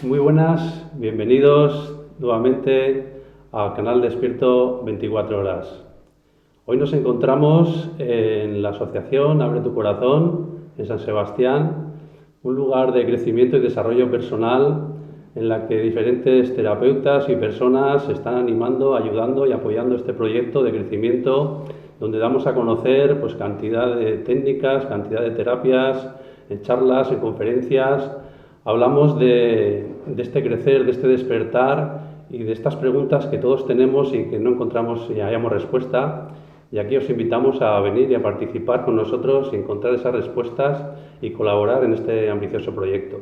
Muy buenas, bienvenidos nuevamente al canal Despierto 24 horas. Hoy nos encontramos en la asociación Abre tu Corazón, en San Sebastián, un lugar de crecimiento y desarrollo personal en la que diferentes terapeutas y personas están animando, ayudando y apoyando este proyecto de crecimiento donde damos a conocer pues, cantidad de técnicas, cantidad de terapias, en charlas, en conferencias. Hablamos de este crecer, de este despertar y de estas preguntas que todos tenemos y que no encontramos y hallamos respuesta. Y aquí os invitamos a venir y a participar con nosotros y encontrar esas respuestas y colaborar en este ambicioso proyecto.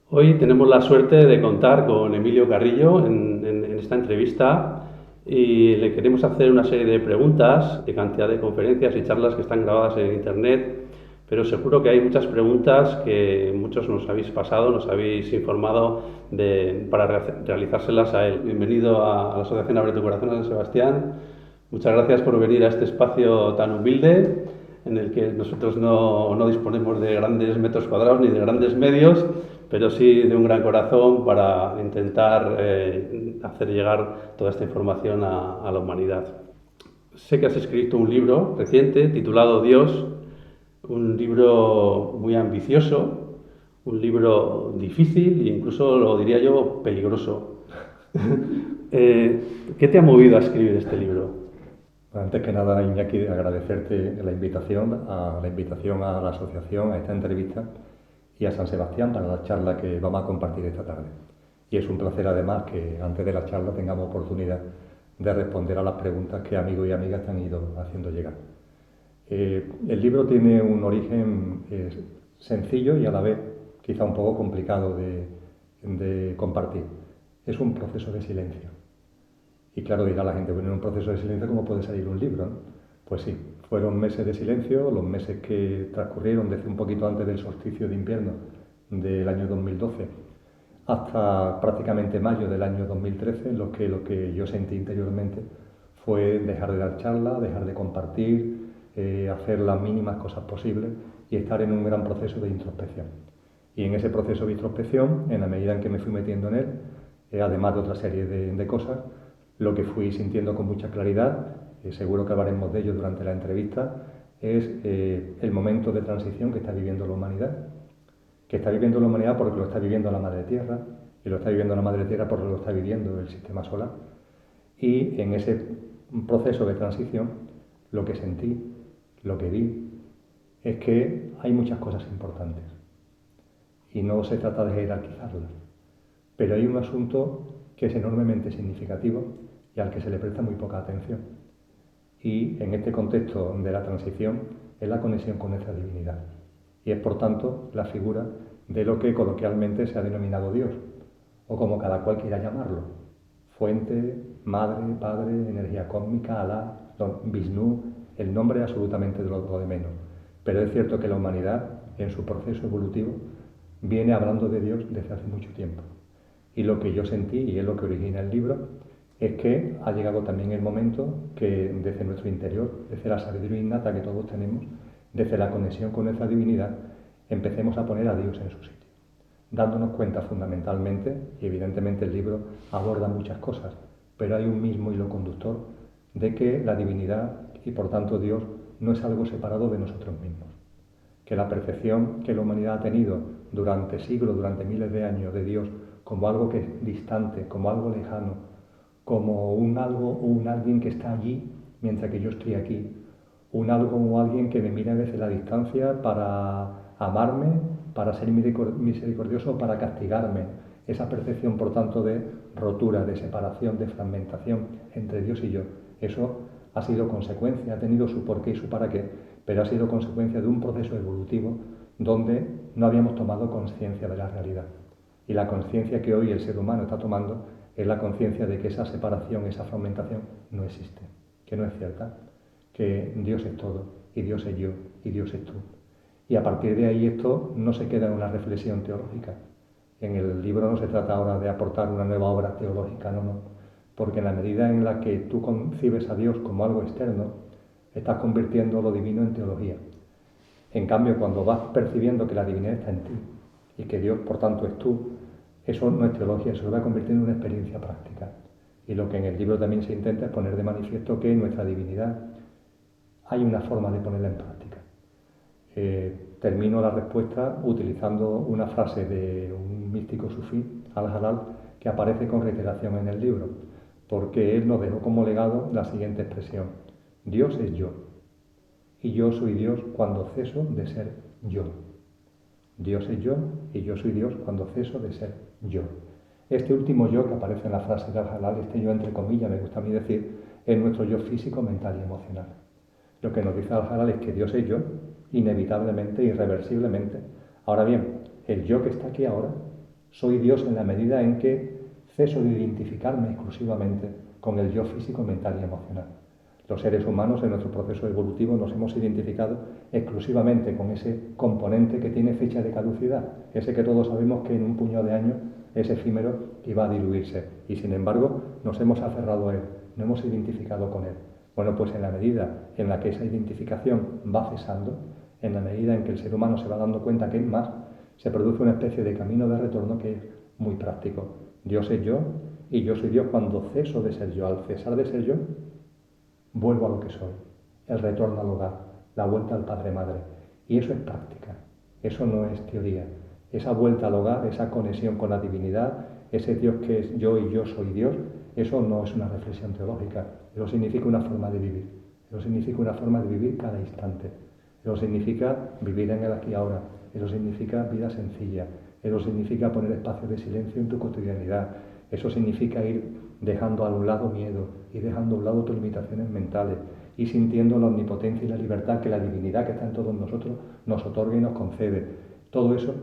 Hoy tenemos la suerte de contar con Emilio Carrillo en esta entrevista y le queremos hacer una serie de preguntas de cantidad de conferencias y charlas que están grabadas en internet, pero seguro que hay muchas preguntas que muchos nos habéis pasado, nos habéis informado para realizárselas a él. Bienvenido a la Asociación Abre tu Corazón, San Sebastián. Muchas gracias por venir a este espacio tan humilde en el que nosotros no disponemos de grandes metros cuadrados ni de grandes medios, pero sí de un gran corazón para intentar hacer llegar toda esta información a la humanidad. Sé que has escrito un libro reciente titulado Dios, un libro muy ambicioso, un libro difícil e incluso lo diría yo peligroso. ¿Qué te ha movido a escribir este libro? Antes que nada, Iñaki, agradecerte la invitación a la asociación, a esta entrevista y a San Sebastián para la charla que vamos a compartir esta tarde. Y es un placer además que antes de la charla tengamos oportunidad de responder a las preguntas que amigos y amigas te han ido haciendo llegar. El libro tiene un origen sencillo y a la vez quizá un poco complicado de compartir. Es un proceso de silencio. Y claro, dirá la gente, bueno, en un proceso de silencio, ¿cómo puede salir un libro, no? Pues sí, fueron meses de silencio, los meses que transcurrieron desde un poquito antes del solsticio de invierno del año 2012 hasta prácticamente mayo del año 2013, en los que lo que yo sentí interiormente fue dejar de dar charlas, dejar de compartir, hacer las mínimas cosas posibles y estar en un gran proceso de introspección. Y en ese proceso de introspección, en la medida en que me fui metiendo en él, además de otra serie de cosas, lo que fui sintiendo con mucha claridad, seguro que hablaremos de ello durante la entrevista, es el momento de transición que está viviendo la humanidad. Que está viviendo la humanidad porque lo está viviendo la Madre Tierra, y lo está viviendo la Madre Tierra porque lo está viviendo el Sistema Solar. Y en ese proceso de transición, lo que sentí, lo que vi, es que hay muchas cosas importantes. Y no se trata de jerarquizarlas. Pero hay un asunto que es enormemente significativo y al que se le presta muy poca atención. Y en este contexto de la transición es la conexión con nuestra divinidad. Y es por tanto la figura de lo que coloquialmente se ha denominado Dios, o como cada cual quiera llamarlo. Fuente, madre, padre, energía cósmica, Alá, Vishnu, el nombre absolutamente de lo de menos. Pero es cierto que la humanidad, en su proceso evolutivo, viene hablando de Dios desde hace mucho tiempo. Y lo que yo sentí, y es lo que origina el libro, es que ha llegado también el momento que desde nuestro interior, desde la sabiduría innata que todos tenemos, desde la conexión con nuestra divinidad, empecemos a poner a Dios en su sitio. Dándonos cuenta fundamentalmente, y evidentemente el libro aborda muchas cosas, pero hay un mismo hilo conductor de que la divinidad y por tanto Dios no es algo separado de nosotros mismos. Que la percepción que la humanidad ha tenido durante siglos, durante miles de años de Dios como algo que es distante, como algo lejano, como un algo o un alguien que está allí mientras que yo estoy aquí, un algo o alguien que me mira desde la distancia para amarme, para ser misericordioso, para castigarme. Esa percepción, por tanto, de rotura, de separación, de fragmentación entre Dios y yo, eso ha sido consecuencia, ha tenido su porqué y su para qué, pero ha sido consecuencia de un proceso evolutivo donde no habíamos tomado conciencia de la realidad. Y la conciencia que hoy el ser humano está tomando es la conciencia de que esa separación, esa fragmentación no existe, que no es cierta, que Dios es todo, y Dios es yo, y Dios es tú. Y a partir de ahí esto no se queda en una reflexión teológica. En el libro no se trata ahora de aportar una nueva obra teológica, no, porque en la medida en la que tú concibes a Dios como algo externo, estás convirtiendo lo divino en teología. En cambio, cuando vas percibiendo que la divinidad está en ti y que Dios, por tanto, es tú, Eso no es teología, eso lo va a convertir en una experiencia práctica. Y lo que en el libro también se intenta es poner de manifiesto que nuestra divinidad hay una forma de ponerla en práctica. Termino la respuesta utilizando una frase de un místico sufí, Al-Halal, que aparece con reiteración en el libro, porque él nos dejó como legado la siguiente expresión: Dios es yo, y yo soy Dios cuando ceso de ser yo. Dios es yo, y yo soy Dios cuando ceso de ser yo. Este último yo que aparece en la frase de Al-Halal, este yo entre comillas, me gusta a mí decir, es nuestro yo físico, mental y emocional. Lo que nos dice Al-Halal es que Dios es yo, inevitablemente, irreversiblemente. Ahora bien, el yo que está aquí ahora, soy Dios en la medida en que ceso de identificarme exclusivamente con el yo físico, mental y emocional. Los seres humanos en nuestro proceso evolutivo nos hemos identificado exclusivamente con ese componente que tiene fecha de caducidad, ese que todos sabemos que en un puñado de años es efímero y va a diluirse, y sin embargo nos hemos aferrado a él, no hemos identificado con él. Bueno, pues en la medida en la que esa identificación va cesando, en la medida en que el ser humano se va dando cuenta que es más, se produce una especie de camino de retorno que es muy práctico. Dios es yo y yo soy Dios cuando ceso de ser yo. Al cesar de ser yo, vuelvo a lo que soy, el retorno al hogar, la vuelta al Padre-Madre. Y eso es práctica, eso no es teoría. Esa vuelta al hogar, esa conexión con la divinidad, ese Dios que es yo y yo soy Dios, eso no es una reflexión teológica, eso significa una forma de vivir, eso significa una forma de vivir cada instante, eso significa vivir en el aquí y ahora, eso significa vida sencilla, eso significa poner espacios de silencio en tu cotidianidad, eso significa ir dejando a un lado miedo y dejando a un lado tus limitaciones mentales y sintiendo la omnipotencia y la libertad que la divinidad que está en todos nosotros nos otorga y nos concede. Todo eso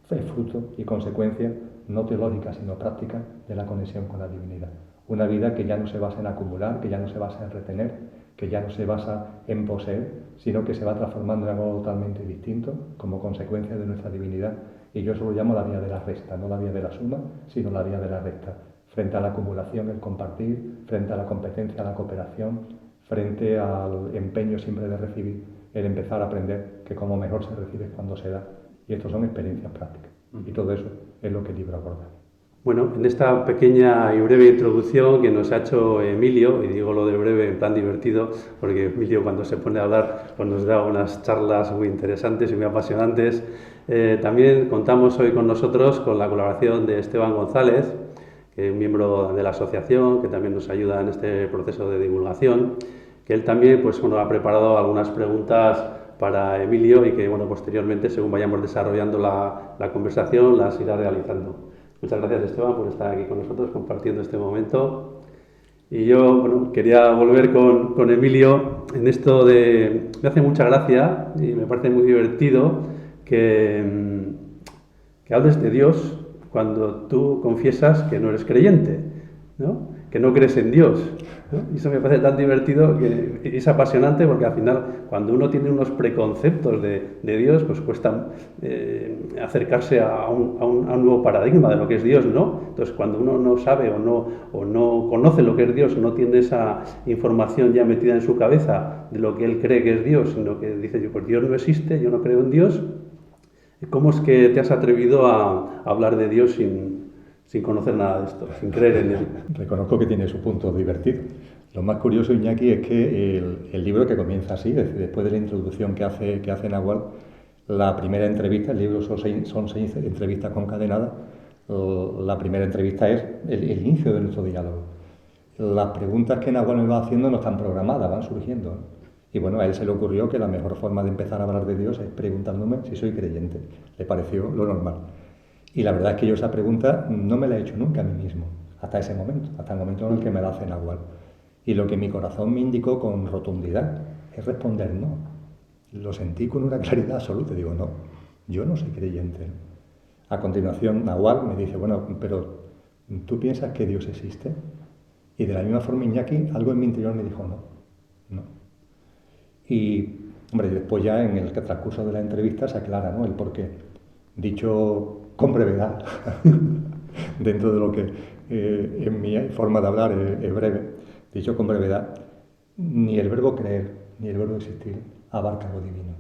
es fruto y consecuencia no teológica sino práctica de la conexión con la divinidad. Una vida que ya no se basa en acumular, que ya no se basa en retener, que ya no se basa en poseer, sino que se va transformando en algo totalmente distinto como consecuencia de nuestra divinidad. Y yo eso lo llamo la vía de la resta, no la vía de la suma, sino la vía de la resta. Frente a la acumulación, el compartir, frente a la competencia, la cooperación, frente al empeño siempre de recibir, el empezar a aprender que como mejor se recibe es cuando se da. Y esto son experiencias prácticas. Y todo eso es lo que el libro aborda. Bueno, en esta pequeña y breve introducción que nos ha hecho Emilio, y digo lo de breve en plan divertido, porque Emilio cuando se pone a hablar pues nos da unas charlas muy interesantes y muy apasionantes. También contamos hoy con nosotros con la colaboración de Esteban González, que es un miembro de la asociación, que también nos ayuda en este proceso de divulgación, que él también pues, bueno, ha preparado algunas preguntas para Emilio y que bueno, posteriormente, según vayamos desarrollando la conversación, las irá realizando. Muchas gracias, Esteban, por estar aquí con nosotros compartiendo este momento. Y yo bueno, quería volver con Emilio en esto de... Me hace mucha gracia y me parece muy divertido que hables de Dios cuando tú confiesas que no eres creyente, ¿no? Que no crees en Dios, ¿no? Y eso me parece tan divertido que es apasionante porque al final cuando uno tiene unos preconceptos de Dios pues cuesta acercarse a un nuevo paradigma de lo que es Dios, ¿no? Entonces cuando uno no sabe o no conoce lo que es Dios, no tiene esa información ya metida en su cabeza de lo que él cree que es Dios, sino que dice yo pues Dios no existe, yo no creo en Dios. ¿Cómo es que te has atrevido a hablar de Dios sin conocer nada de esto, sin creer en él? Reconozco que tiene su punto divertido. Lo más curioso, Iñaki, es que el libro que comienza así, después de la introducción que hace Nahual, la primera entrevista, el libro son seis entrevistas concadenadas, la primera entrevista es el inicio de nuestro diálogo. Las preguntas que Nahual me va haciendo no están programadas, van surgiendo, ¿no? Y bueno, a él se le ocurrió que la mejor forma de empezar a hablar de Dios es preguntándome si soy creyente. Le pareció lo normal. Y la verdad es que yo esa pregunta no me la he hecho nunca a mí mismo, hasta ese momento, hasta el momento en el que me la hace Nahual. Y lo que mi corazón me indicó con rotundidad es responder no. Lo sentí con una claridad absoluta. Digo, no, yo no soy creyente. A continuación, Nahual me dice, bueno, pero ¿tú piensas que Dios existe? Y de la misma forma, Iñaki, algo en mi interior me dijo, no. Y, hombre, después ya en el transcurso de la entrevista se aclara, ¿no?, el porqué. Dicho con brevedad, dentro de lo que en mi forma de hablar es breve, dicho con brevedad, ni el verbo creer ni el verbo existir abarca lo divino.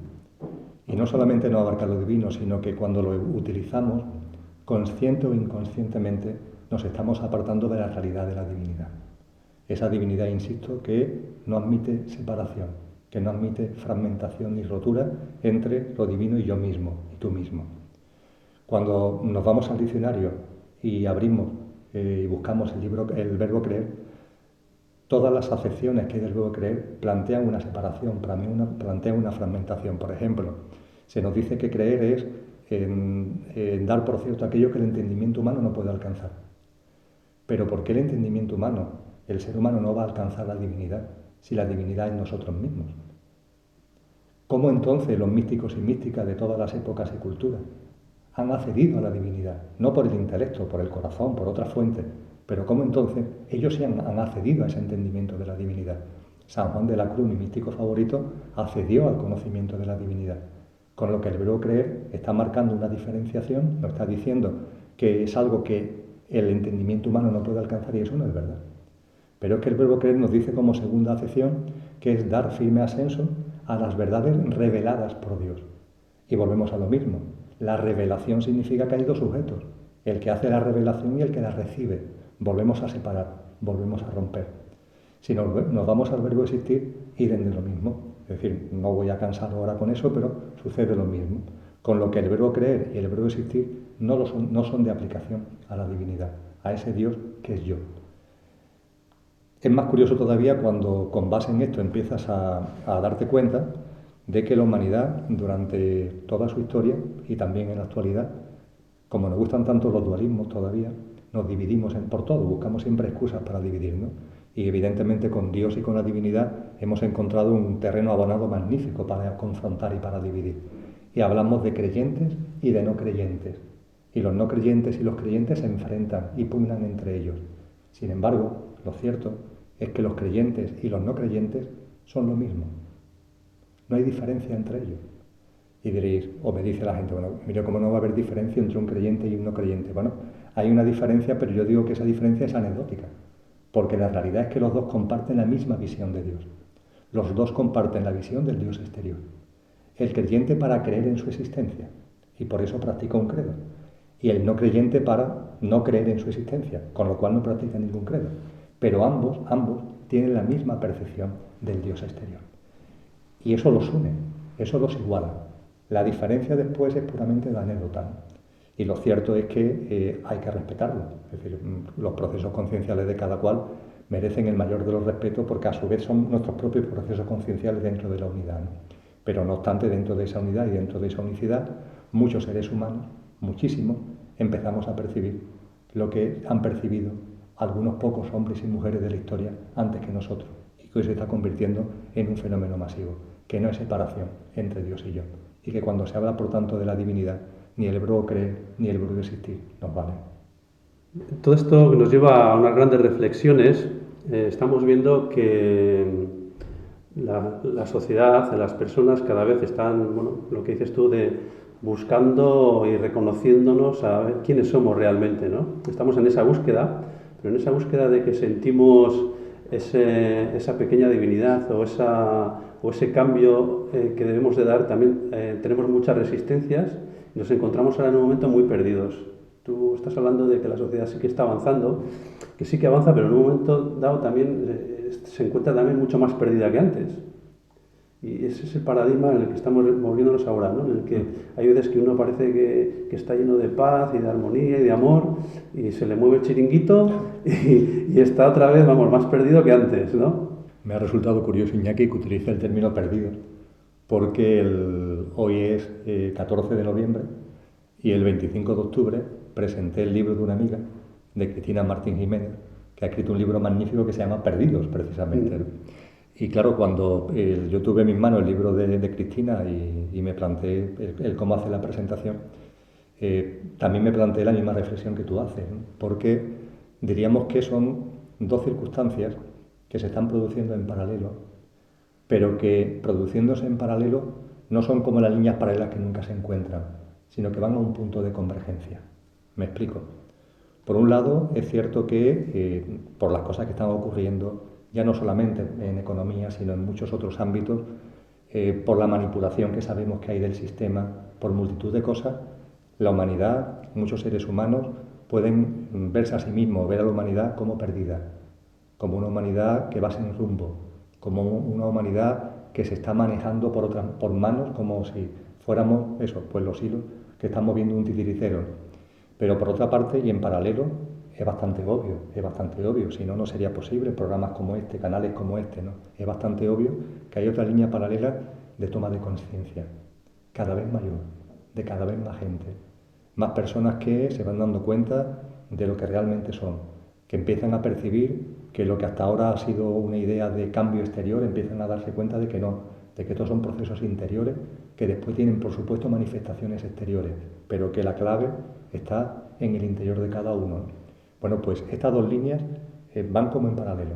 Y no solamente no abarca lo divino, sino que cuando lo utilizamos consciente o inconscientemente, nos estamos apartando de la realidad de la divinidad. Esa divinidad, insisto, que no admite separación, que no admite fragmentación ni rotura entre lo divino y yo mismo, y tú mismo. Cuando nos vamos al diccionario y abrimos y buscamos el verbo creer, todas las acepciones que hay del verbo creer plantean una separación, plantean una fragmentación. Por ejemplo, se nos dice que creer es en dar por cierto aquello que el entendimiento humano no puede alcanzar. Pero ¿por qué el entendimiento humano, el ser humano, no va a alcanzar la divinidad si la divinidad es nosotros mismos? ¿Cómo entonces los místicos y místicas de todas las épocas y culturas han accedido a la divinidad? No por el intelecto, por el corazón, por otras fuentes, pero ¿cómo entonces ellos sí han accedido a ese entendimiento de la divinidad? San Juan de la Cruz, mi místico favorito, accedió al conocimiento de la divinidad. Con lo que el verbo creer está marcando una diferenciación, nos está diciendo que es algo que el entendimiento humano no puede alcanzar, y eso no es verdad. Pero es que el verbo creer nos dice como segunda acepción que es dar firme ascenso a las verdades reveladas por Dios. Y volvemos a lo mismo. La revelación significa que hay dos sujetos, el que hace la revelación y el que la recibe. Volvemos a separar, volvemos a romper. Si nos vamos al verbo existir, idem de lo mismo. Es decir, no voy a cansar ahora con eso, pero sucede lo mismo. Con lo que el verbo creer y el verbo existir no son de aplicación a la divinidad, a ese Dios que es yo. Es más curioso todavía cuando con base en esto empiezas a darte cuenta de que la humanidad durante toda su historia y también en la actualidad, como nos gustan tanto los dualismos todavía, nos dividimos por todo, buscamos siempre excusas para dividirnos. Y evidentemente con Dios y con la divinidad hemos encontrado un terreno abonado magnífico para confrontar y para dividir. Y hablamos de creyentes y de no creyentes. Y los no creyentes y los creyentes se enfrentan y pugnan entre ellos. Sin embargo, lo cierto es que los creyentes y los no creyentes son lo mismo. No hay diferencia entre ellos. Y diréis, o me dice la gente, bueno, mira, ¿cómo no va a haber diferencia entre un creyente y un no creyente? Bueno, hay una diferencia, pero yo digo que esa diferencia es anecdótica. Porque la realidad es que los dos comparten la misma visión de Dios. Los dos comparten la visión del Dios exterior. El creyente para creer en su existencia, y por eso practica un credo. Y el no creyente para no creer en su existencia, con lo cual no practica ningún credo. Pero ambos tienen la misma percepción del Dios exterior. Y eso los une, eso los iguala. La diferencia después es puramente la anécdota. Y lo cierto es que hay que respetarlo. Es decir, los procesos concienciales de cada cual merecen el mayor de los respetos porque a su vez son nuestros propios procesos concienciales dentro de la unidad, ¿no? Pero no obstante, dentro de esa unidad y dentro de esa unicidad, muchos seres humanos, muchísimos, empezamos a percibir lo que han percibido algunos pocos hombres y mujeres de la historia antes que nosotros, y que hoy se está convirtiendo en un fenómeno masivo, que no es separación entre Dios y yo, y que cuando se habla por tanto de la divinidad, ni el verbo creer ni el verbo existir nos valen. Todo esto nos lleva a unas grandes reflexiones. Estamos viendo que la sociedad, las personas cada vez están, bueno, lo que dices tú, de buscando y reconociéndonos a ver quiénes somos realmente, ¿no? Estamos en esa búsqueda, pero en esa búsqueda de que sentimos esa pequeña divinidad o ese cambio que debemos de dar, también tenemos muchas resistencias y nos encontramos ahora en un momento muy perdidos. Tú estás hablando de que la sociedad sí que está avanzando, que sí que avanza, pero en un momento dado también se encuentra también mucho más perdida que antes. Y ese es el paradigma en el que estamos moviéndonos ahora, ¿no? En el que hay veces que uno parece que está lleno de paz y de armonía y de amor, y se le mueve el chiringuito y está otra vez, vamos, más perdido que antes, ¿no? Me ha resultado curioso, Iñaki, que utilice el término perdido, porque hoy es 14 de noviembre y el 25 de octubre presenté el libro de una amiga, de Cristina Martín Jiménez, que ha escrito un libro magnífico que se llama Perdidos, precisamente, ¿no? Y claro, cuando yo tuve en mis manos el libro de Cristina y me planteé el cómo hace la presentación, también me planteé la misma reflexión que tú haces, ¿no? Porque diríamos que son dos circunstancias que se están produciendo en paralelo, pero que produciéndose en paralelo no son como las líneas paralelas que nunca se encuentran, sino que van a un punto de convergencia. Me explico. Por un lado, es cierto que por las cosas que están ocurriendo, ya no solamente en economía, sino en muchos otros ámbitos, por la manipulación que sabemos que hay del sistema, por multitud de cosas, La humanidad, muchos seres humanos pueden verse a sí mismos, ver a la humanidad como perdida, como una humanidad que va sin rumbo, como una humanidad que se está manejando por manos como si fuéramos eso, pues los hilos que están moviendo un titiricero. Pero por otra parte y en paralelo es bastante obvio, si no, no sería posible programas como este, canales como este, ¿no? Es bastante obvio que hay otra línea paralela de toma de conciencia, cada vez mayor, de cada vez más gente, más personas que se van dando cuenta de lo que realmente son, que empiezan a percibir que lo que hasta ahora ha sido una idea de cambio exterior, empiezan a darse cuenta de que no, de que estos son procesos interiores que después tienen, por supuesto, manifestaciones exteriores, pero que la clave está en el interior de cada uno. Bueno, pues estas dos líneas van como en paralelo.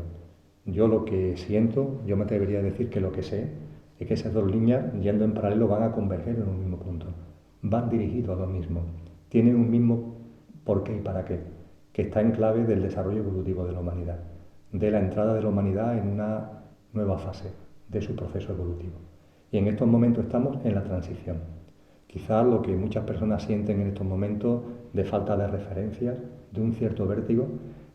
Yo lo que siento, yo me atrevería a decir que lo que sé, es que esas dos líneas, yendo en paralelo, van a converger en un mismo punto. Van dirigidos a lo mismo. Tienen un mismo por qué y para qué, que está en clave del desarrollo evolutivo de la humanidad, de la entrada de la humanidad en una nueva fase de su proceso evolutivo. Y en estos momentos estamos en la transición. Quizás lo que muchas personas sienten en estos momentos de falta de referencias, de un cierto vértigo,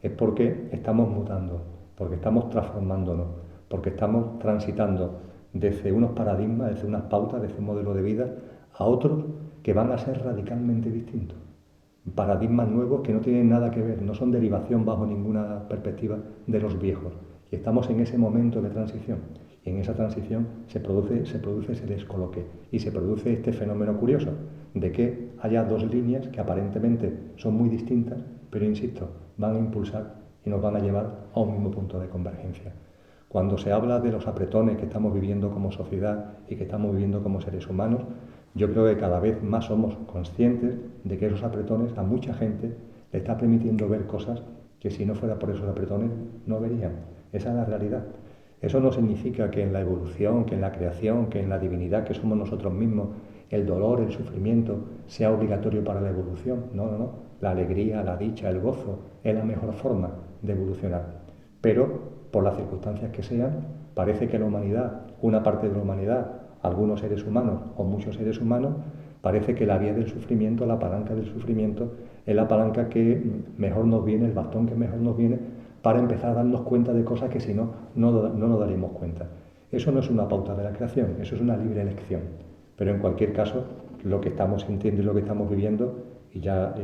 es porque estamos mutando, porque estamos transformándonos, porque estamos transitando desde unos paradigmas, desde unas pautas, desde un modelo de vida, a otros que van a ser radicalmente distintos. Paradigmas nuevos que no tienen nada que ver, no son derivación bajo ninguna perspectiva de los viejos. Y estamos en ese momento de transición. Y en esa transición se produce ese descoloque y se produce este fenómeno curioso de que haya dos líneas que aparentemente son muy distintas, pero insisto, van a impulsar y nos van a llevar a un mismo punto de convergencia. Cuando se habla de los apretones que estamos viviendo como sociedad y que estamos viviendo como seres humanos, yo creo que cada vez más somos conscientes de que esos apretones a mucha gente le está permitiendo ver cosas que si no fuera por esos apretones no verían. Esa es la realidad. Eso no significa que en la evolución, que en la creación, que en la divinidad que somos nosotros mismos, el dolor, el sufrimiento sea obligatorio para la evolución. No, no, no. La alegría, la dicha, el gozo es la mejor forma de evolucionar. Pero, por las circunstancias que sean, parece que la humanidad, una parte de la humanidad, algunos seres humanos o muchos seres humanos, parece que la vía del sufrimiento, la palanca del sufrimiento, es la palanca que mejor nos viene, el bastón que mejor nos viene para empezar a darnos cuenta de cosas que si no, no nos daríamos cuenta. Eso no es una pauta de la creación, eso es una libre elección. Pero en cualquier caso, lo que estamos sintiendo y lo que estamos viviendo, y ya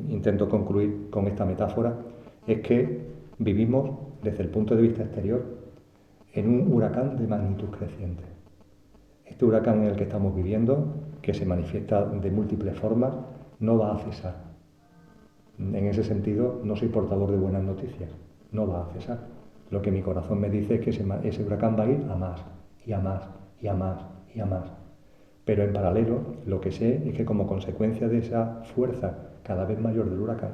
intento concluir con esta metáfora, es que vivimos desde el punto de vista exterior en un huracán de magnitud creciente. Este huracán en el que estamos viviendo, que se manifiesta de múltiples formas, no va a cesar. En ese sentido, no soy portador de buenas noticias, no va a cesar. Lo que mi corazón me dice es que ese huracán va a ir a más, y a más, y a más, y a más. Pero en paralelo, lo que sé es que como consecuencia de esa fuerza cada vez mayor del huracán,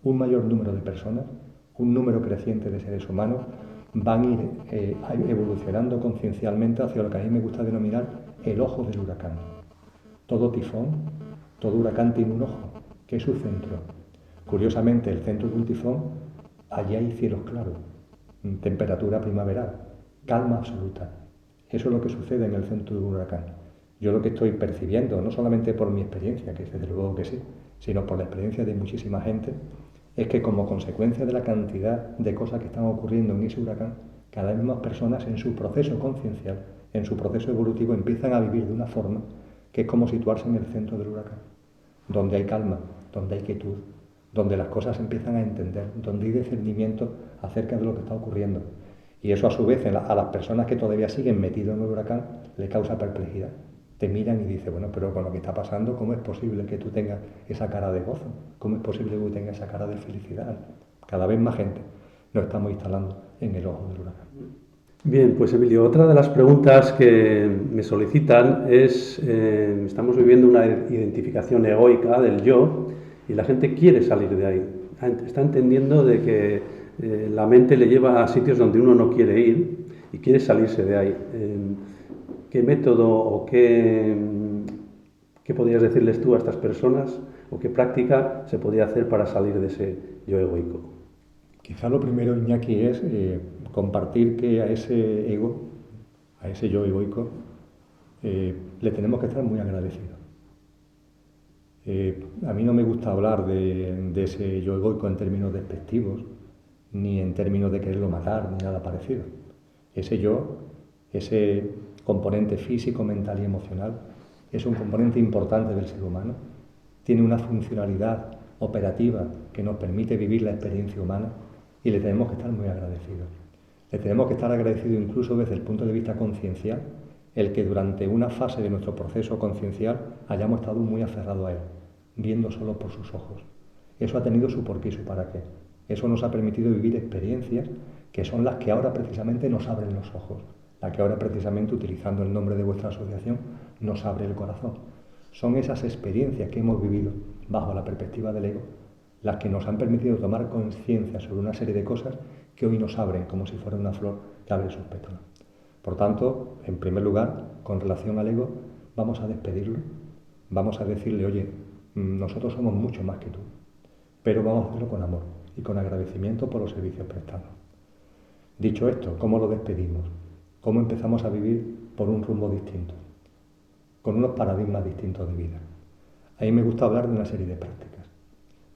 un mayor número de personas, un número creciente de seres humanos, van a ir evolucionando conciencialmente hacia lo que a mí me gusta denominar el ojo del huracán. Todo tifón, todo huracán tiene un ojo, que es su centro. Curiosamente, el centro de un tifón, allí hay cielos claros, temperatura primaveral, calma absoluta. Eso es lo que sucede en el centro de un huracán. Yo lo que estoy percibiendo, no solamente por mi experiencia, que desde luego que sí, sino por la experiencia de muchísima gente, es que como consecuencia de la cantidad de cosas que están ocurriendo en ese huracán, cada vez más personas en su proceso conciencial, en su proceso evolutivo, empiezan a vivir de una forma que es como situarse en el centro del huracán, donde hay calma, donde hay quietud, donde las cosas se empiezan a entender, donde hay discernimiento acerca de lo que está ocurriendo. Y eso a su vez a las personas que todavía siguen metidos en el huracán le causa perplejidad. Te miran y dicen, bueno, pero con lo que está pasando, ¿cómo es posible que tú tengas esa cara de gozo? ¿Cómo es posible que tú tengas esa cara de felicidad? Cada vez más gente nos estamos instalando en el ojo del huracán. Bien, pues Emilio, otra de las preguntas que me solicitan es, estamos viviendo una identificación egoica del yo y la gente quiere salir de ahí. Está entendiendo de que la mente le lleva a sitios donde uno no quiere ir y quiere salirse de ahí. ¿Qué método o qué podrías decirles tú a estas personas o qué práctica se podría hacer para salir de ese yo egoico? Quizá lo primero, Iñaki, es compartir que a ese ego, a ese yo egoico, le tenemos que estar muy agradecidos. A mí no me gusta hablar de ese yo egoico en términos despectivos, ni en términos de quererlo matar, ni nada parecido. Ese yo, ese componente físico, mental y emocional, es un componente importante del ser humano. Tiene una funcionalidad operativa que nos permite vivir la experiencia humana y le tenemos que estar muy agradecidos. Le tenemos que estar agradecidos incluso desde el punto de vista conciencial, el que durante una fase de nuestro proceso conciencial hayamos estado muy aferrados a él, viendo solo por sus ojos. Eso ha tenido su porqué y su para qué. Eso nos ha permitido vivir experiencias que son las que ahora precisamente nos abren los ojos, las que ahora precisamente, utilizando el nombre de vuestra asociación, nos abre el corazón. Son esas experiencias que hemos vivido bajo la perspectiva del ego las que nos han permitido tomar conciencia sobre una serie de cosas que hoy nos abren como si fuera una flor que abre sus pétalos. Por tanto, en primer lugar, con relación al ego, vamos a despedirlo, vamos a decirle, oye, nosotros somos mucho más que tú, pero vamos a hacerlo con amor y con agradecimiento por los servicios prestados. Dicho esto, ¿cómo lo despedimos? ¿Cómo empezamos a vivir por un rumbo distinto, con unos paradigmas distintos de vida? A mí me gusta hablar de una serie de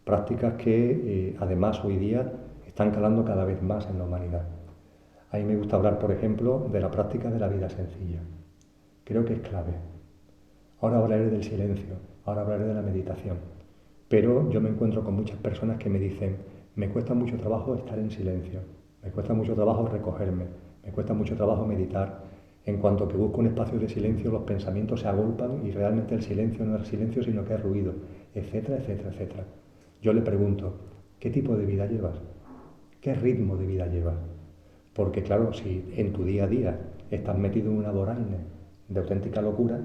prácticas que además hoy día están calando cada vez más en la humanidad. A mí me gusta hablar, por ejemplo, de la práctica de la vida sencilla. Creo que es clave. Ahora hablaré del silencio, ahora hablaré de la meditación, pero yo me encuentro con muchas personas que me dicen, me cuesta mucho trabajo estar en silencio, me cuesta mucho trabajo recogerme, me cuesta mucho trabajo meditar. En cuanto que busco un espacio de silencio, los pensamientos se agolpan y realmente el silencio no es silencio, sino que es ruido, etcétera, etcétera, etcétera. Yo le pregunto, ¿qué tipo de vida llevas? ¿Qué ritmo de vida llevas? Porque claro, si en tu día a día estás metido en una vorágine de auténtica locura,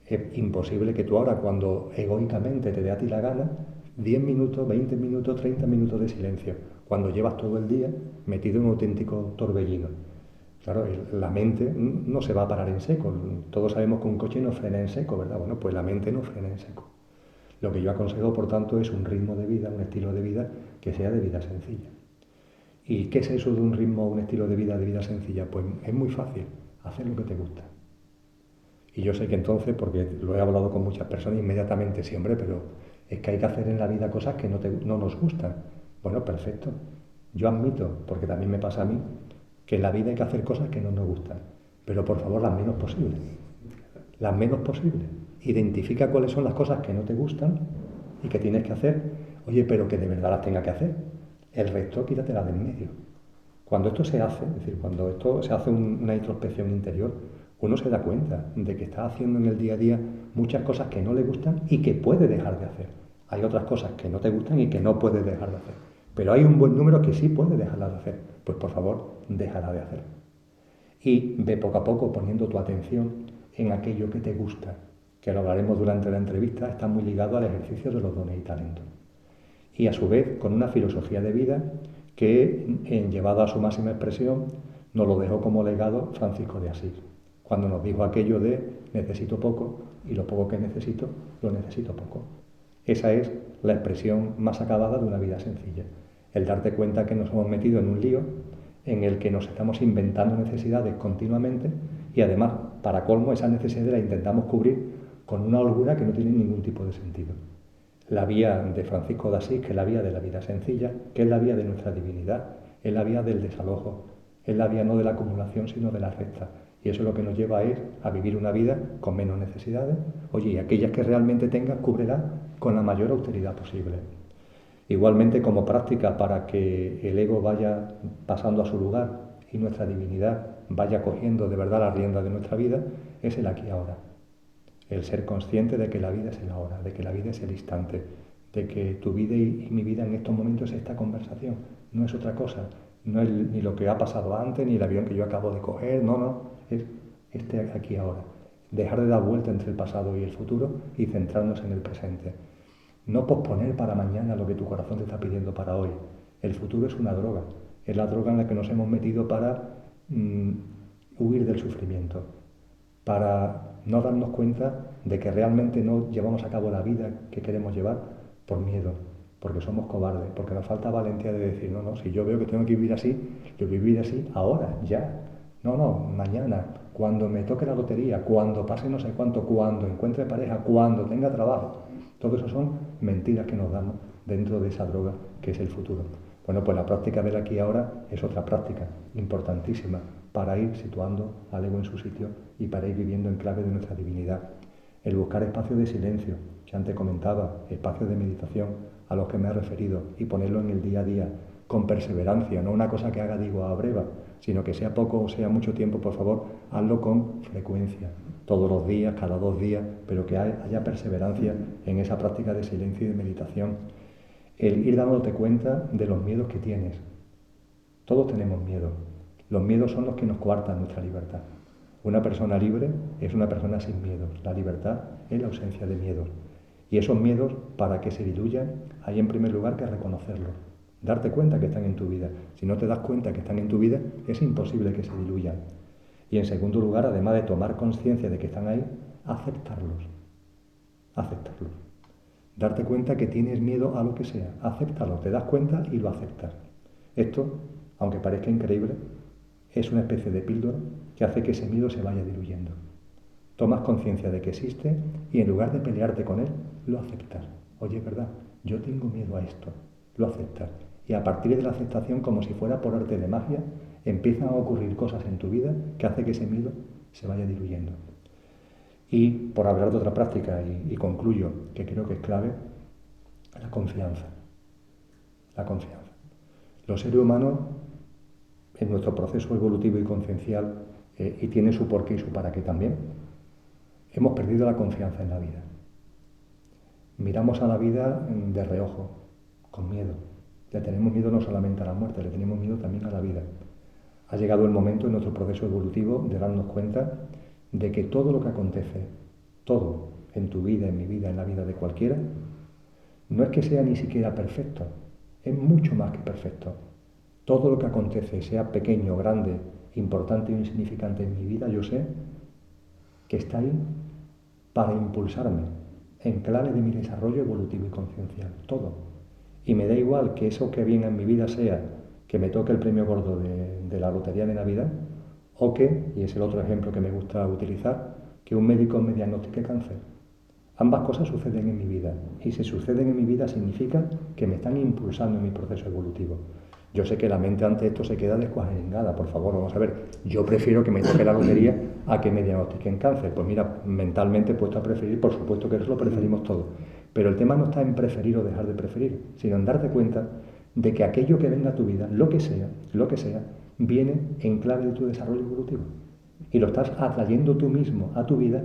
es imposible que tú ahora, cuando egoicamente te dé a ti la gana, 10 minutos, 20 minutos, 30 minutos de silencio, cuando llevas todo el día metido en un auténtico torbellino. Claro, la mente no se va a parar en seco. Todos sabemos que un coche no frena en seco, ¿verdad? Bueno, pues la mente no frena en seco. Lo que yo aconsejo, por tanto, es un ritmo de vida, un estilo de vida que sea de vida sencilla. ¿Y qué es eso de un ritmo, un estilo de vida sencilla? Pues es muy fácil, hacer lo que te gusta. Y yo sé que entonces, porque lo he hablado con muchas personas inmediatamente, sí, hombre, pero es que hay que hacer en la vida cosas que no nos gustan. Bueno, perfecto. Yo admito, porque también me pasa a mí, que en la vida hay que hacer cosas que no nos gustan, pero por favor las menos posibles. Las menos posibles. Identifica cuáles son las cosas que no te gustan y que tienes que hacer, oye, pero que de verdad las tenga que hacer. El resto, quítatela de en medio. Cuando esto se hace, es decir, cuando esto se hace una introspección interior, uno se da cuenta de que está haciendo en el día a día muchas cosas que no le gustan y que puede dejar de hacer. Hay otras cosas que no te gustan y que no puedes dejar de hacer. Pero hay un buen número que sí puede dejarlas de hacer. Pues por favor, déjala de hacer. Y ve poco a poco poniendo tu atención en aquello que te gusta, que lo hablaremos durante la entrevista, está muy ligado al ejercicio de los dones y talentos. Y a su vez con una filosofía de vida que, llevada a su máxima expresión, nos lo dejó como legado Francisco de Asís, cuando nos dijo aquello de necesito poco y lo poco que necesito, lo necesito poco. Esa es la expresión más acabada de una vida sencilla, el darte cuenta que nos hemos metido en un lío en el que nos estamos inventando necesidades continuamente y además, para colmo, esas necesidades las intentamos cubrir con una holgura que no tiene ningún tipo de sentido. La vía de Francisco de Asís, que es la vía de la vida sencilla, que es la vía de nuestra divinidad, es la vía del desalojo, es la vía no de la acumulación, sino de la recta. Y eso lo que nos lleva a vivir una vida con menos necesidades. Oye, y aquellas que realmente tengas, cúbrelas con la mayor austeridad posible. Igualmente, como práctica para que el ego vaya pasando a su lugar y nuestra divinidad vaya cogiendo de verdad la rienda de nuestra vida, es el aquí y ahora. El ser consciente de que la vida es el ahora, de que la vida es el instante, de que tu vida y mi vida en estos momentos es esta conversación, no es otra cosa, no es ni lo que ha pasado antes, ni el avión que yo acabo de coger, no, es este aquí y ahora. Dejar de dar vuelta entre el pasado y el futuro y centrarnos en el presente. No posponer para mañana lo que tu corazón te está pidiendo para hoy. El futuro es una droga, es la droga en la que nos hemos metido para huir del sufrimiento, para no darnos cuenta de que realmente no llevamos a cabo la vida que queremos llevar por miedo, porque somos cobardes, porque nos falta valentía de decir, no, si yo veo que tengo que vivir así, yo voy a vivir así ahora, ya. No, mañana, cuando me toque la lotería, cuando pase no sé cuánto, cuando encuentre pareja, cuando tenga trabajo. Todo eso son mentiras que nos damos dentro de esa droga que es el futuro. Bueno, pues la práctica del aquí y ahora es otra práctica importantísima para ir situando al ego en su sitio y para ir viviendo en clave de nuestra divinidad. El buscar espacios de silencio, que antes comentaba, espacios de meditación a los que me he referido, y ponerlo en el día a día, con perseverancia, no una cosa que haga digo a breva, sino que sea poco o sea mucho tiempo, por favor, hazlo con frecuencia, todos los días, cada 2 días, pero que haya perseverancia en esa práctica de silencio y de meditación. El ir dándote cuenta de los miedos que tienes. Todos tenemos miedo. Los miedos son los que nos coartan nuestra libertad. Una persona libre es una persona sin miedos. La libertad es la ausencia de miedos. Y esos miedos, para que se diluyan, hay en primer lugar que reconocerlos. Darte cuenta que están en tu vida. Si no te das cuenta que están en tu vida, es imposible que se diluyan. Y en segundo lugar, además de tomar conciencia de que están ahí, aceptarlos. Aceptarlos. Darte cuenta que tienes miedo a lo que sea. Acéptalo, te das cuenta y lo aceptas. Esto, aunque parezca increíble, es una especie de píldora que hace que ese miedo se vaya diluyendo. Tomas conciencia de que existe y en lugar de pelearte con él, lo aceptas. Oye, ¿verdad? Yo tengo miedo a esto. Lo aceptas. Y a partir de la aceptación, como si fuera por arte de magia, empiezan a ocurrir cosas en tu vida que hace que ese miedo se vaya diluyendo. Y por hablar de otra práctica, y concluyo, que creo que es clave, la confianza. La confianza. Los seres humanos, en nuestro proceso evolutivo y conciencial, y tiene su porqué y su para qué también, hemos perdido la confianza en la vida. Miramos a la vida de reojo, con miedo. Le tenemos miedo no solamente a la muerte, le tenemos miedo también a la vida. Ha llegado el momento en nuestro proceso evolutivo de darnos cuenta de que todo lo que acontece, todo, en tu vida, en mi vida, en la vida de cualquiera, no es que sea ni siquiera perfecto, es mucho más que perfecto. Todo lo que acontece, sea pequeño, grande, importante o insignificante en mi vida, yo sé que está ahí para impulsarme en clave de mi desarrollo evolutivo y conciencial, todo. Y me da igual que eso que venga en mi vida sea que me toque el premio gordo de la lotería de Navidad, o que, y es el otro ejemplo que me gusta utilizar, que un médico me diagnostique cáncer. Ambas cosas suceden en mi vida, y si suceden en mi vida significa que me están impulsando en mi proceso evolutivo. Yo sé que la mente ante esto se queda descuajeringada, por favor, vamos a ver, yo prefiero que me toque la lotería a que me diagnostiquen cáncer. Pues mira, mentalmente puesto a preferir, por supuesto que eso lo preferimos todos. Pero el tema no está en preferir o dejar de preferir, sino en darte cuenta de que aquello que venga a tu vida, lo que sea, viene en clave de tu desarrollo evolutivo. Y lo estás atrayendo tú mismo a tu vida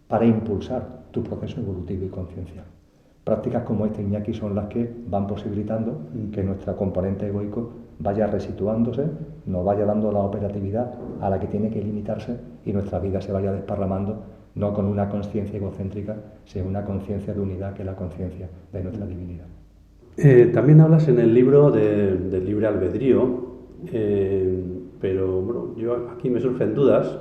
para impulsar tu proceso evolutivo y conciencial. Prácticas como esta, Iñaki, son las que van posibilitando que nuestro componente egoico vaya resituándose, nos vaya dando la operatividad a la que tiene que limitarse y nuestra vida se vaya desparramando, no con una conciencia egocéntrica, sino una conciencia de unidad que es la conciencia de nuestra divinidad. También hablas en el libro del libre albedrío, pero bueno, yo aquí me surgen dudas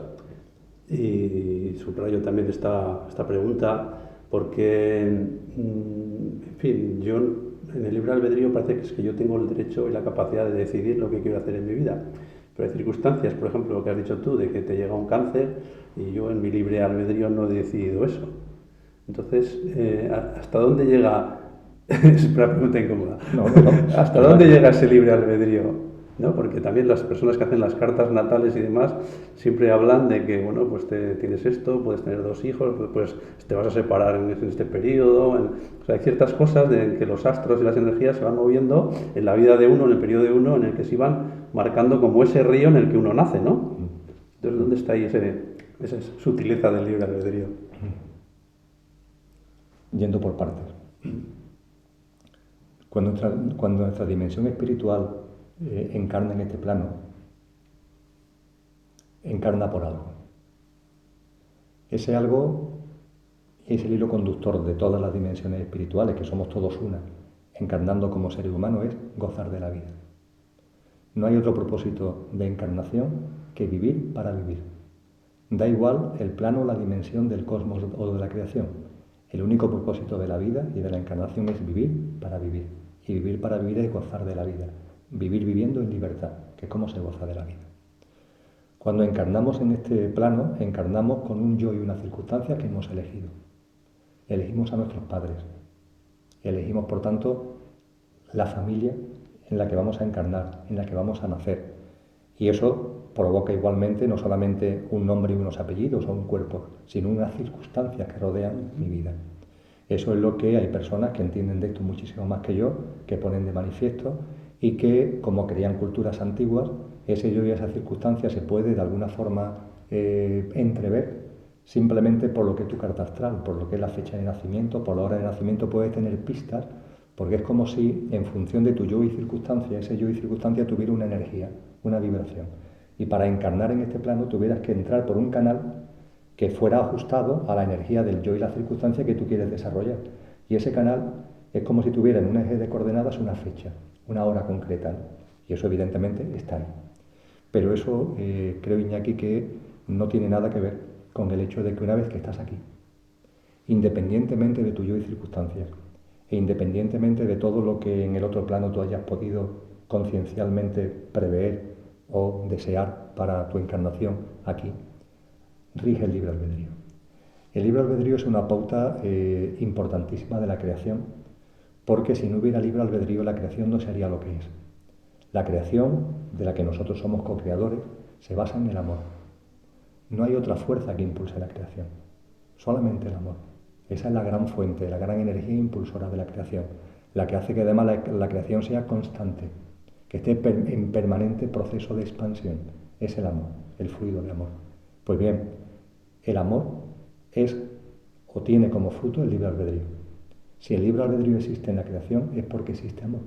y subrayo también esta pregunta porque, en fin, yo en el libre albedrío parece que es que yo tengo el derecho y la capacidad de decidir lo que quiero hacer en mi vida. Pero hay circunstancias, por ejemplo, lo que has dicho tú, de que te llega un cáncer y yo en mi libre albedrío no he decidido eso. Entonces, ¿hasta dónde llega? Es una pregunta incómoda. ¿Hasta dónde llega ese libre albedrío? ¿No? Porque también las personas que hacen las cartas natales y demás siempre hablan de que, bueno, pues tienes esto, puedes tener 2 hijos, pues te vas a separar en este periodo. O sea, hay ciertas cosas de que los astros y las energías se van moviendo en la vida de uno, en el periodo de uno, en el que se van marcando como ese río en el que uno nace, ¿no? Entonces, ¿dónde está ahí esa sutileza del libre albedrío? Yendo por partes. Cuando nuestra dimensión espiritual encarna en este plano, encarna por algo. Ese algo es el hilo conductor de todas las dimensiones espirituales, que somos todos una, encarnando como seres humanos, es gozar de la vida. No hay otro propósito de encarnación que vivir para vivir. Da igual el plano o la dimensión del cosmos o de la creación. El único propósito de la vida y de la encarnación es vivir para vivir. Y vivir para vivir es gozar de la vida. Vivir viviendo en libertad, que es como se goza de la vida. Cuando encarnamos en este plano, encarnamos con un yo y una circunstancia que hemos elegido. Elegimos a nuestros padres, Elegimos, por tanto, la familia en la que vamos a encarnar, en la que vamos a nacer. Y eso provoca igualmente no solamente un nombre y unos apellidos o un cuerpo, sino unas circunstancias que rodean mi vida. Eso es lo que hay personas que entienden de esto muchísimo más que yo, que ponen de manifiesto y que, como creían culturas antiguas, ese yo y esa circunstancia se puede de alguna forma entrever simplemente por lo que es tu carta astral, por lo que es la fecha de nacimiento, por la hora de nacimiento puedes tener pistas, porque es como si en función de tu yo y circunstancia, ese yo y circunstancia tuviera una energía, una vibración. Y para encarnar en este plano tuvieras que entrar por un canal que fuera ajustado a la energía del yo y la circunstancia que tú quieres desarrollar. Y ese canal es como si tuviera en un eje de coordenadas una fecha, una hora concreta, ¿no? Y eso evidentemente está ahí. Pero eso creo, Iñaki, que no tiene nada que ver con el hecho de que una vez que estás aquí, independientemente de tu yo y circunstancias, e independientemente de todo lo que en el otro plano tú hayas podido conciencialmente prever o desear para tu encarnación aquí, rige el libre albedrío. El libre albedrío es una pauta importantísima de la creación, porque si no hubiera libre albedrío la creación no sería lo que es. La creación, de la que nosotros somos co-creadores, se basa en el amor. No hay otra fuerza que impulse la creación, solamente el amor. Esa es la gran fuente, la gran energía impulsora de la creación, la que hace que además la creación sea constante, que esté en permanente proceso de expansión. Es el amor, el fluido de amor. Pues bien, el amor es o tiene como fruto el libre albedrío. Si el libre albedrío existe en la creación es porque existe amor.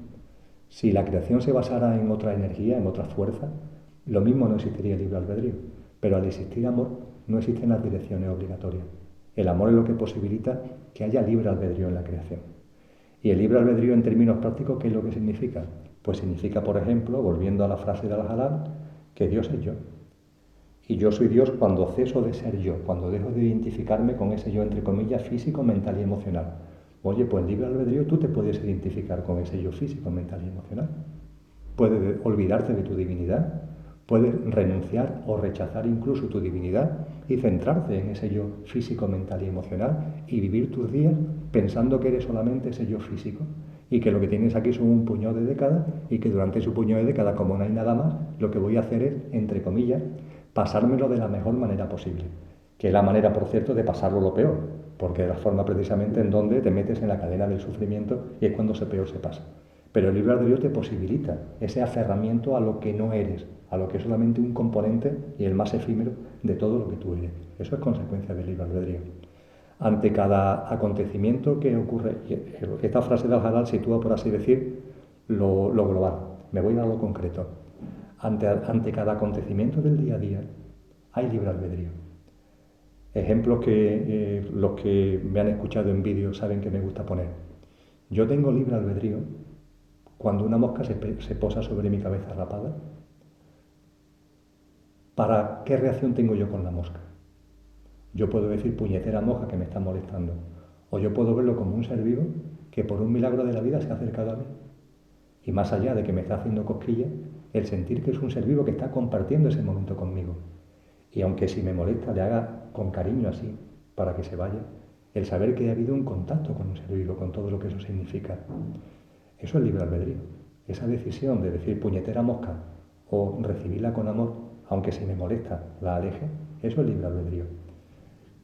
Si la creación se basara en otra energía, en otra fuerza, lo mismo no existiría el libre albedrío. Pero al existir amor, no existen las direcciones obligatorias. El amor es lo que posibilita que haya libre albedrío en la creación. Y el libre albedrío en términos prácticos, ¿qué es lo que significa? Pues significa, por ejemplo, volviendo a la frase de Al-Halal, que Dios es yo. Y yo soy Dios cuando ceso de ser yo, cuando dejo de identificarme con ese yo, entre comillas, físico, mental y emocional. Oye, pues en libre albedrío tú te puedes identificar con ese yo físico, mental y emocional. Puedes olvidarte de tu divinidad, puedes renunciar o rechazar incluso tu divinidad y centrarte en ese yo físico, mental y emocional y vivir tus días pensando que eres solamente ese yo físico y que lo que tienes aquí son un puñado de décadas y que durante ese puñado de décadas, como no hay nada más, lo que voy a hacer es, entre comillas, pasármelo de la mejor manera posible, que es la manera, por cierto, de pasarlo lo peor, porque es la forma precisamente en donde te metes en la cadena del sufrimiento y es cuando peor se pasa. Pero el libre albedrío te posibilita ese aferramiento a lo que no eres, a lo que es solamente un componente y el más efímero de todo lo que tú eres. Eso es consecuencia del libre albedrío. Ante cada acontecimiento que ocurre, esta frase de Al-Halal sitúa, por así decir, lo global. Me voy a lo concreto. Ante cada acontecimiento del día a día hay libre albedrío. Ejemplos que los que me han escuchado en vídeo saben que me gusta poner. Yo tengo libre albedrío cuando una mosca se posa sobre mi cabeza rapada. ¿Para qué reacción tengo yo con la mosca? Yo puedo decir puñetera mosca que me está molestando, o yo puedo verlo como un ser vivo que por un milagro de la vida se ha acercado a mí. Y más allá de que me está haciendo cosquillas, el sentir que es un ser vivo que está compartiendo ese momento conmigo. Y aunque si me molesta le haga con cariño así, para que se vaya, el saber que ha habido un contacto con un ser vivo, con todo lo que eso significa. Eso es libre albedrío. Esa decisión de decir puñetera mosca o recibirla con amor, aunque si me molesta la aleje, eso es libre albedrío.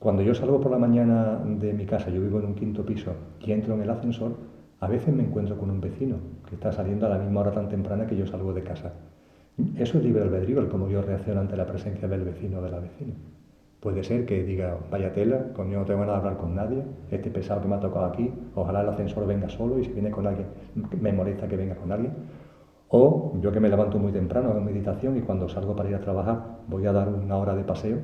Cuando yo salgo por la mañana de mi casa, yo vivo en un quinto piso y entro en el ascensor, a veces me encuentro con un vecino que está saliendo a la misma hora tan temprana que yo salgo de casa. Eso es libre albedrío, el cómo yo reacciono ante la presencia del vecino o de la vecina. Puede ser que diga, vaya tela, coño, no tengo ganas de hablar con nadie, este pesado que me ha tocado aquí, ojalá el ascensor venga solo y si viene con alguien, me molesta que venga con alguien. O yo que me levanto muy temprano, hago meditación y cuando salgo para ir a trabajar voy a dar una hora de paseo,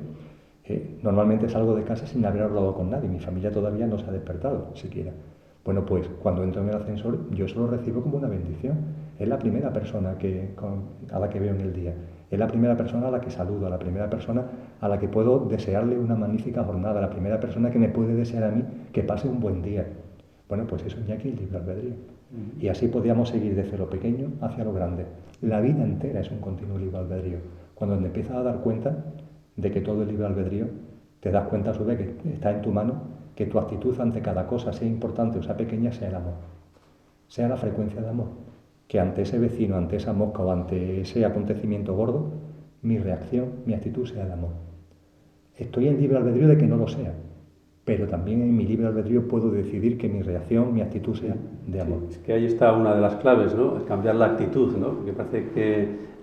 normalmente salgo de casa sin haber hablado con nadie, mi familia todavía no se ha despertado siquiera. Bueno, pues cuando entro en el ascensor yo eso lo recibo como una bendición. Es la primera persona a la que veo en el día. Es la primera persona a la que saludo, a la primera persona a la que puedo desearle una magnífica jornada, la primera persona que me puede desear a mí que pase un buen día. Bueno, pues eso es ya aquí el libre albedrío. Y así podríamos seguir desde lo pequeño hacia lo grande. La vida entera es un continuo libre albedrío. Cuando te empiezas a dar cuenta de que todo es libre albedrío, te das cuenta a su vez que está en tu mano que tu actitud ante cada cosa, sea importante o sea pequeña, sea el amor. sea la frecuencia de amor. Que ante ese vecino, ante esa mosca o ante ese acontecimiento gordo, mi reacción, mi actitud sea de amor. Estoy en libre albedrío de que no lo sea, pero también en mi libre albedrío puedo decidir que mi reacción, mi actitud sea de amor. Sí, es que ahí está una de las claves, ¿no? El cambiar la actitud, ¿no? Porque parece que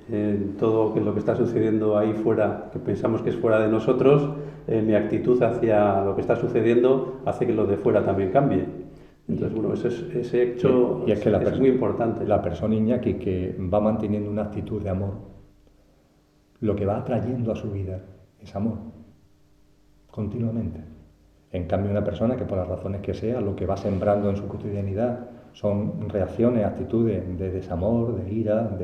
todo lo que está sucediendo ahí fuera, que pensamos que es fuera de nosotros, mi actitud hacia lo que está sucediendo hace que lo de fuera también cambie. Entonces, bueno, ese hecho y es, que es muy importante. La persona Iñaki que va manteniendo una actitud de amor, lo que va atrayendo a su vida es amor, continuamente. En cambio, una persona que por las razones que sea, lo que va sembrando en su cotidianidad son reacciones, actitudes de desamor, de ira,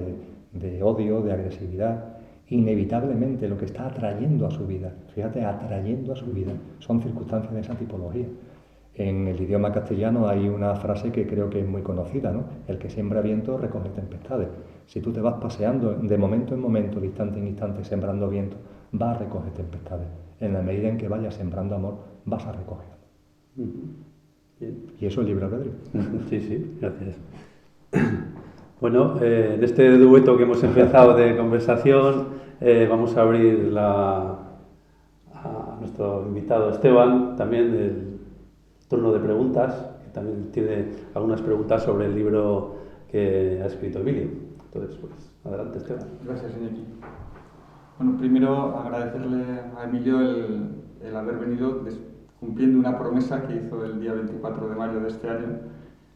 de odio, de agresividad, inevitablemente lo que está atrayendo a su vida, fíjate, atrayendo a su vida, son circunstancias de esa tipología. En el idioma castellano hay una frase que creo que es muy conocida, ¿no? El que siembra viento recoge tempestades. Si tú te vas paseando de momento en momento, de instante en instante, sembrando viento, vas a recoger tempestades. En la medida en que vayas sembrando amor, vas a recoger. Bien. Y eso es libre albedrío. Sí, sí, gracias. Bueno, en este dueto que hemos empezado de conversación, vamos a abrir a nuestro invitado Esteban también el turno de preguntas, que también tiene algunas preguntas sobre el libro que ha escrito Emilio. Entonces, pues, adelante, Esteban. Gracias, Iñaki. Bueno, primero agradecerle a Emilio el haber venido cumpliendo una promesa que hizo el día 24 de mayo de este año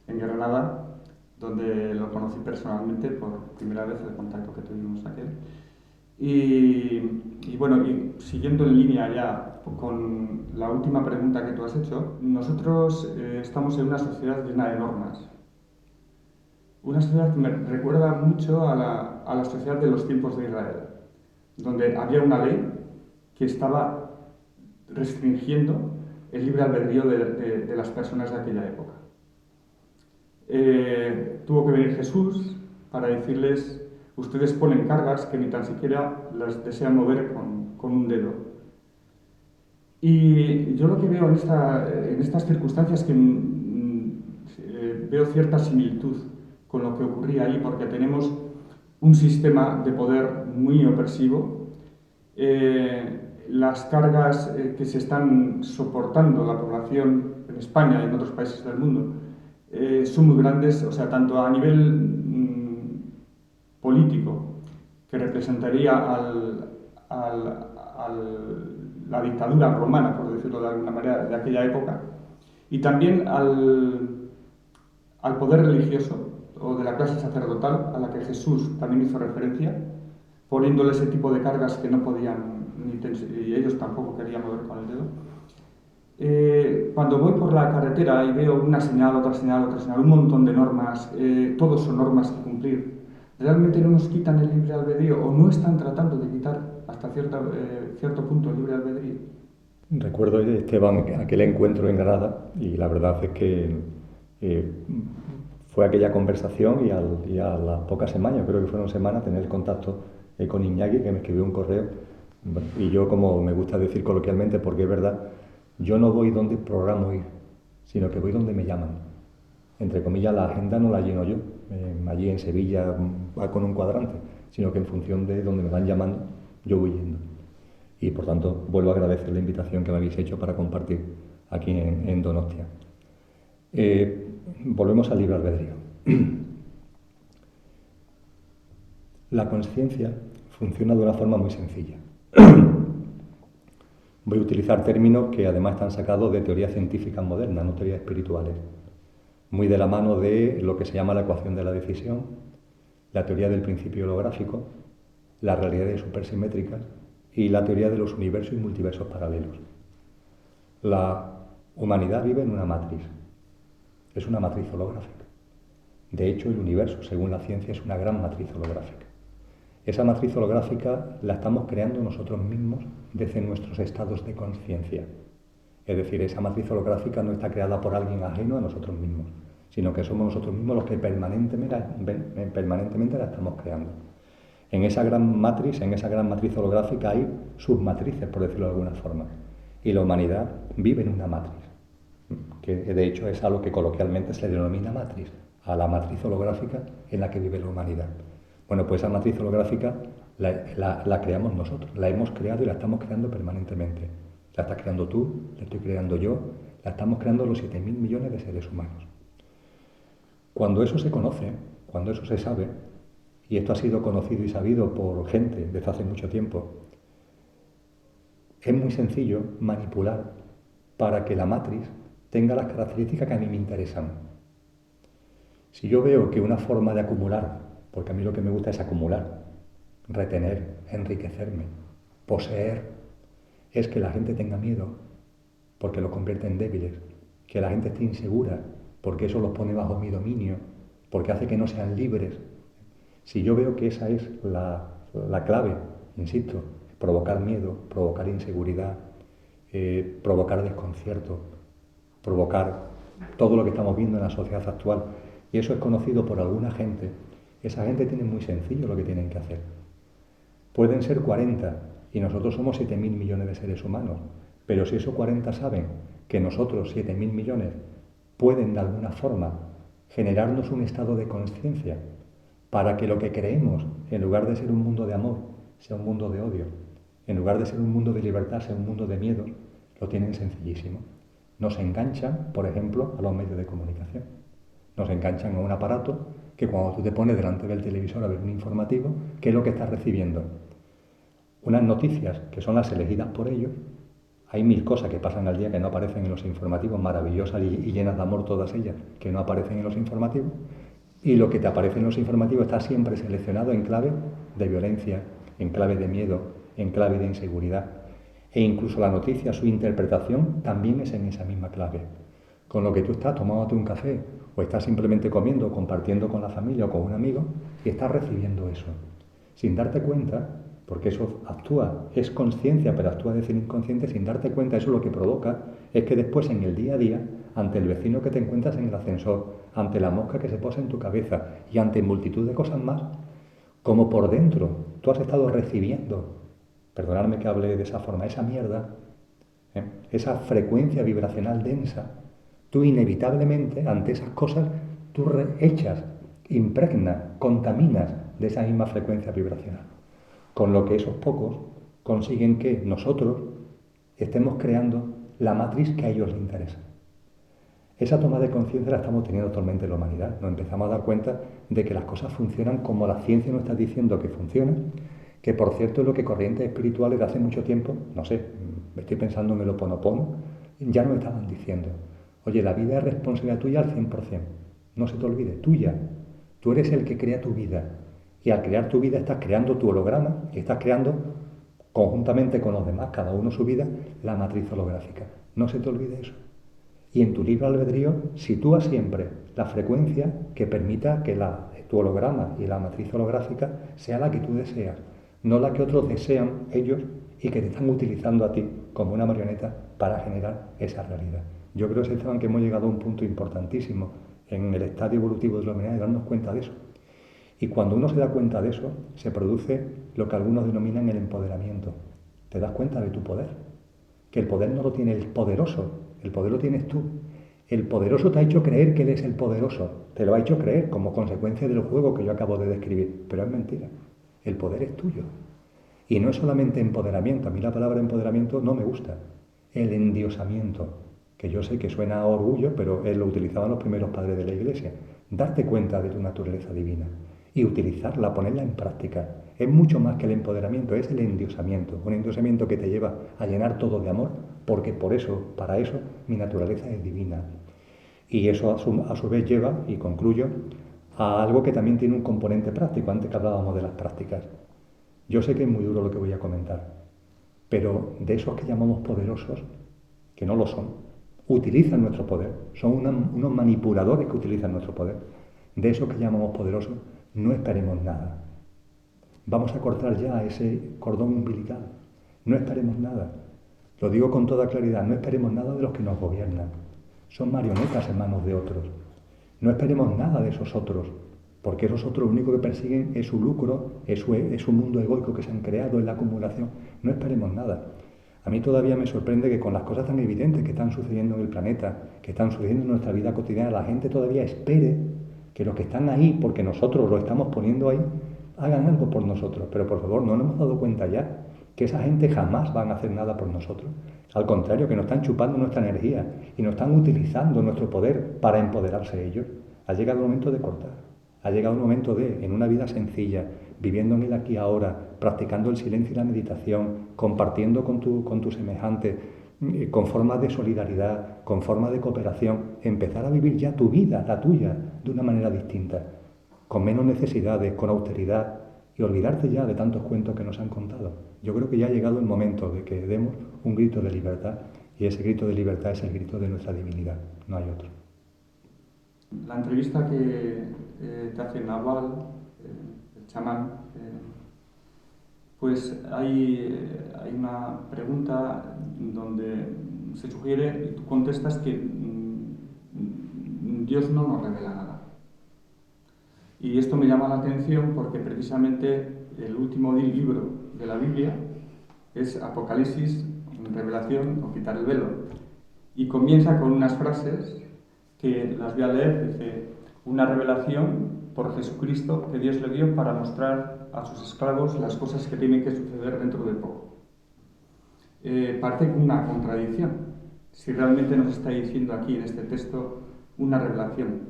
en Granada, donde lo conocí personalmente por primera vez, el contacto que tuvimos aquel. Y bueno, y siguiendo en línea ya con la última pregunta que tú has hecho, nosotros estamos en una sociedad llena de normas. Una sociedad que me recuerda mucho a la sociedad de los tiempos de Israel, donde había una ley que estaba restringiendo el libre albedrío de las personas de aquella época. Tuvo que venir Jesús para decirles: ustedes ponen cargas que ni tan siquiera las desean mover con un dedo. Y yo lo que veo en estas circunstancias es que veo cierta similitud con lo que ocurría ahí, porque tenemos un sistema de poder muy opresivo. Las cargas que se están soportando la población en España y en otros países del mundo son muy grandes, o sea, tanto a nivel político, que representaría la dictadura romana, por decirlo de alguna manera, de aquella época, y también al poder religioso o de la clase sacerdotal a la que Jesús también hizo referencia, poniéndole ese tipo de cargas que no podían, y ellos tampoco querían mover con el dedo. Cuando voy por la carretera y veo una señal, otra señal, otra señal, un montón de normas, todos son normas que cumplir, ¿realmente no nos quitan el libre albedrío o no están tratando de quitar hasta cierto punto el libre albedrío? Recuerdo, Esteban, aquel encuentro en Granada, y la verdad es que fue aquella conversación y a las pocas semanas, creo que fueron semanas, tener contacto con Iñaki, que me escribió un correo. Y yo, como me gusta decir coloquialmente, porque es verdad, yo no voy donde programo ir, sino que voy donde me llaman. Entre comillas, la agenda no la lleno yo, allí en Sevilla con un cuadrante, sino que en función de donde me van llamando, yo voy yendo. Y por tanto, vuelvo a agradecer la invitación que me habéis hecho para compartir aquí en Donostia. Volvemos al libre albedrío. La conciencia funciona de una forma muy sencilla. Voy a utilizar términos que además están sacados de teorías científicas modernas, no teorías espirituales, muy de la mano de lo que se llama la ecuación de la decisión, la teoría del principio holográfico, las realidades supersimétricas y la teoría de los universos y multiversos paralelos. La humanidad vive en una matriz, es una matriz holográfica. De hecho, el universo, según la ciencia, es una gran matriz holográfica. Esa matriz holográfica la estamos creando nosotros mismos desde nuestros estados de conciencia. Es decir, esa matriz holográfica no está creada por alguien ajeno a nosotros mismos, sino que somos nosotros mismos los que permanentemente la estamos creando. En esa gran matriz holográfica hay submatrices, por decirlo de alguna forma. Y la humanidad vive en una matriz, que de hecho es algo que coloquialmente se denomina matriz, a la matriz holográfica en la que vive la humanidad. Bueno, pues esa matriz holográfica la creamos nosotros, la hemos creado y la estamos creando permanentemente. La estás creando tú, la estoy creando yo, la estamos creando los 7.000 millones de seres humanos. Cuando eso se conoce, cuando eso se sabe, y esto ha sido conocido y sabido por gente desde hace mucho tiempo, es muy sencillo manipular para que la matriz tenga las características que a mí me interesan. Si yo veo que una forma de acumular, porque a mí lo que me gusta es acumular, retener, enriquecerme, poseer, es que la gente tenga miedo, porque los convierte en débiles, que la gente esté insegura, porque eso los pone bajo mi dominio, porque hace que no sean libres. Si yo veo que esa es la clave, insisto, provocar miedo, provocar inseguridad, provocar desconcierto, provocar todo lo que estamos viendo en la sociedad actual, y eso es conocido por alguna gente, esa gente tiene muy sencillo lo que tienen que hacer. Pueden ser 40 y nosotros somos 7.000 millones de seres humanos, pero si esos 40 saben que nosotros, 7.000 millones, pueden de alguna forma generarnos un estado de conciencia para que lo que creemos, en lugar de ser un mundo de amor, sea un mundo de odio, en lugar de ser un mundo de libertad, sea un mundo de miedo, lo tienen sencillísimo. Nos enganchan, por ejemplo, a los medios de comunicación. Nos enganchan a un aparato que cuando tú te pones delante del televisor a ver un informativo, ¿qué es lo que estás recibiendo? Unas noticias que son las elegidas por ellos. Hay 1000 cosas que pasan al día que no aparecen en los informativos, maravillosas y llenas de amor todas ellas, que no aparecen en los informativos. Y lo que te aparece en los informativos está siempre seleccionado en clave de violencia, en clave de miedo, en clave de inseguridad. E incluso la noticia, su interpretación, también es en esa misma clave. Con lo que tú estás tomándote un café, o estás simplemente comiendo, compartiendo con la familia o con un amigo, y estás recibiendo eso. Sin darte cuenta, porque eso actúa, es conciencia, pero actúa de forma inconsciente, sin darte cuenta, eso lo que provoca es que después en el día a día, ante el vecino que te encuentras en el ascensor, ante la mosca que se posa en tu cabeza y ante multitud de cosas más, como por dentro tú has estado recibiendo, perdonadme que hable de esa forma, esa mierda, esa frecuencia vibracional densa, tú inevitablemente ante esas cosas, tú echas, impregnas, contaminas de esa misma frecuencia vibracional. Con lo que esos pocos consiguen que nosotros estemos creando la matriz que a ellos les interesa. Esa toma de conciencia la estamos teniendo actualmente en la humanidad. Nos empezamos a dar cuenta de que las cosas funcionan como la ciencia nos está diciendo que funcionan, que por cierto es lo que corrientes espirituales de hace mucho tiempo, no sé, me estoy pensando en el Ho Oponopono, ya nos estaban diciendo, oye, la vida es responsabilidad tuya al 100%, no se te olvide, tuya. Tú eres el que crea tu vida. Y al crear tu vida estás creando tu holograma y estás creando, conjuntamente con los demás, cada uno su vida, la matriz holográfica. No se te olvide eso. Y en tu libre albedrío sitúa siempre la frecuencia que permita que tu holograma y la matriz holográfica sea la que tú deseas, no la que otros desean ellos y que te están utilizando a ti como una marioneta para generar esa realidad. Yo creo, Esteban, que hemos llegado a un punto importantísimo en el estadio evolutivo de la humanidad de darnos cuenta de eso. Y cuando uno se da cuenta de eso, se produce lo que algunos denominan el empoderamiento. Te das cuenta de tu poder, que el poder no lo tiene el poderoso, el poder lo tienes tú. El poderoso te ha hecho creer que él es el poderoso, te lo ha hecho creer como consecuencia del juego que yo acabo de describir, pero es mentira. El poder es tuyo. Y no es solamente empoderamiento, a mí la palabra empoderamiento no me gusta. El endiosamiento, que yo sé que suena a orgullo, pero lo utilizaban los primeros padres de la Iglesia. Darte cuenta de tu naturaleza divina y utilizarla, ponerla en práctica. Es mucho más que el empoderamiento, es el endiosamiento. Un endiosamiento que te lleva a llenar todo de amor, porque para eso, mi naturaleza es divina. Y eso a su vez lleva, y concluyo, a algo que también tiene un componente práctico, antes que hablábamos de las prácticas. Yo sé que es muy duro lo que voy a comentar, pero de esos que llamamos poderosos, que no lo son, utilizan nuestro poder, son unos manipuladores que utilizan nuestro poder. De esos que llamamos poderosos, no esperemos nada. Vamos a cortar ya ese cordón umbilical. No esperemos nada. Lo digo con toda claridad, no esperemos nada de los que nos gobiernan. Son marionetas en manos de otros. No esperemos nada de esos otros, porque esos otros lo único que persiguen es su lucro, es su mundo egoico que se han creado, es la acumulación. No esperemos nada. A mí todavía me sorprende que con las cosas tan evidentes que están sucediendo en el planeta, que están sucediendo en nuestra vida cotidiana, la gente todavía espere que los que están ahí, porque nosotros lo estamos poniendo ahí, hagan algo por nosotros. Pero por favor, no nos hemos dado cuenta ya que esa gente jamás van a hacer nada por nosotros. Al contrario, que nos están chupando nuestra energía y nos están utilizando nuestro poder para empoderarse ellos. Ha llegado el momento de cortar. Ha llegado el momento de, en una vida sencilla, viviendo en el aquí y ahora, practicando el silencio y la meditación, compartiendo con tus semejantes, con formas de solidaridad, con formas de cooperación, empezar a vivir ya tu vida, la tuya, de una manera distinta, con menos necesidades, con austeridad, y olvidarte ya de tantos cuentos que nos han contado. Yo creo que ya ha llegado el momento de que demos un grito de libertad, y ese grito de libertad es el grito de nuestra divinidad, no hay otro. La entrevista que te hace Nahual, el chamán, pues hay una pregunta donde se sugiere, y tú contestas que Dios no nos revela nada. Y esto me llama la atención porque precisamente el último libro de la Biblia es Apocalipsis, revelación o quitar el velo. Y comienza con unas frases que las voy a leer. Dice: una revelación por Jesucristo que Dios le dio para mostrar a sus esclavos las cosas que tienen que suceder dentro de poco. Parece una contradicción, si realmente nos está diciendo aquí en este texto una revelación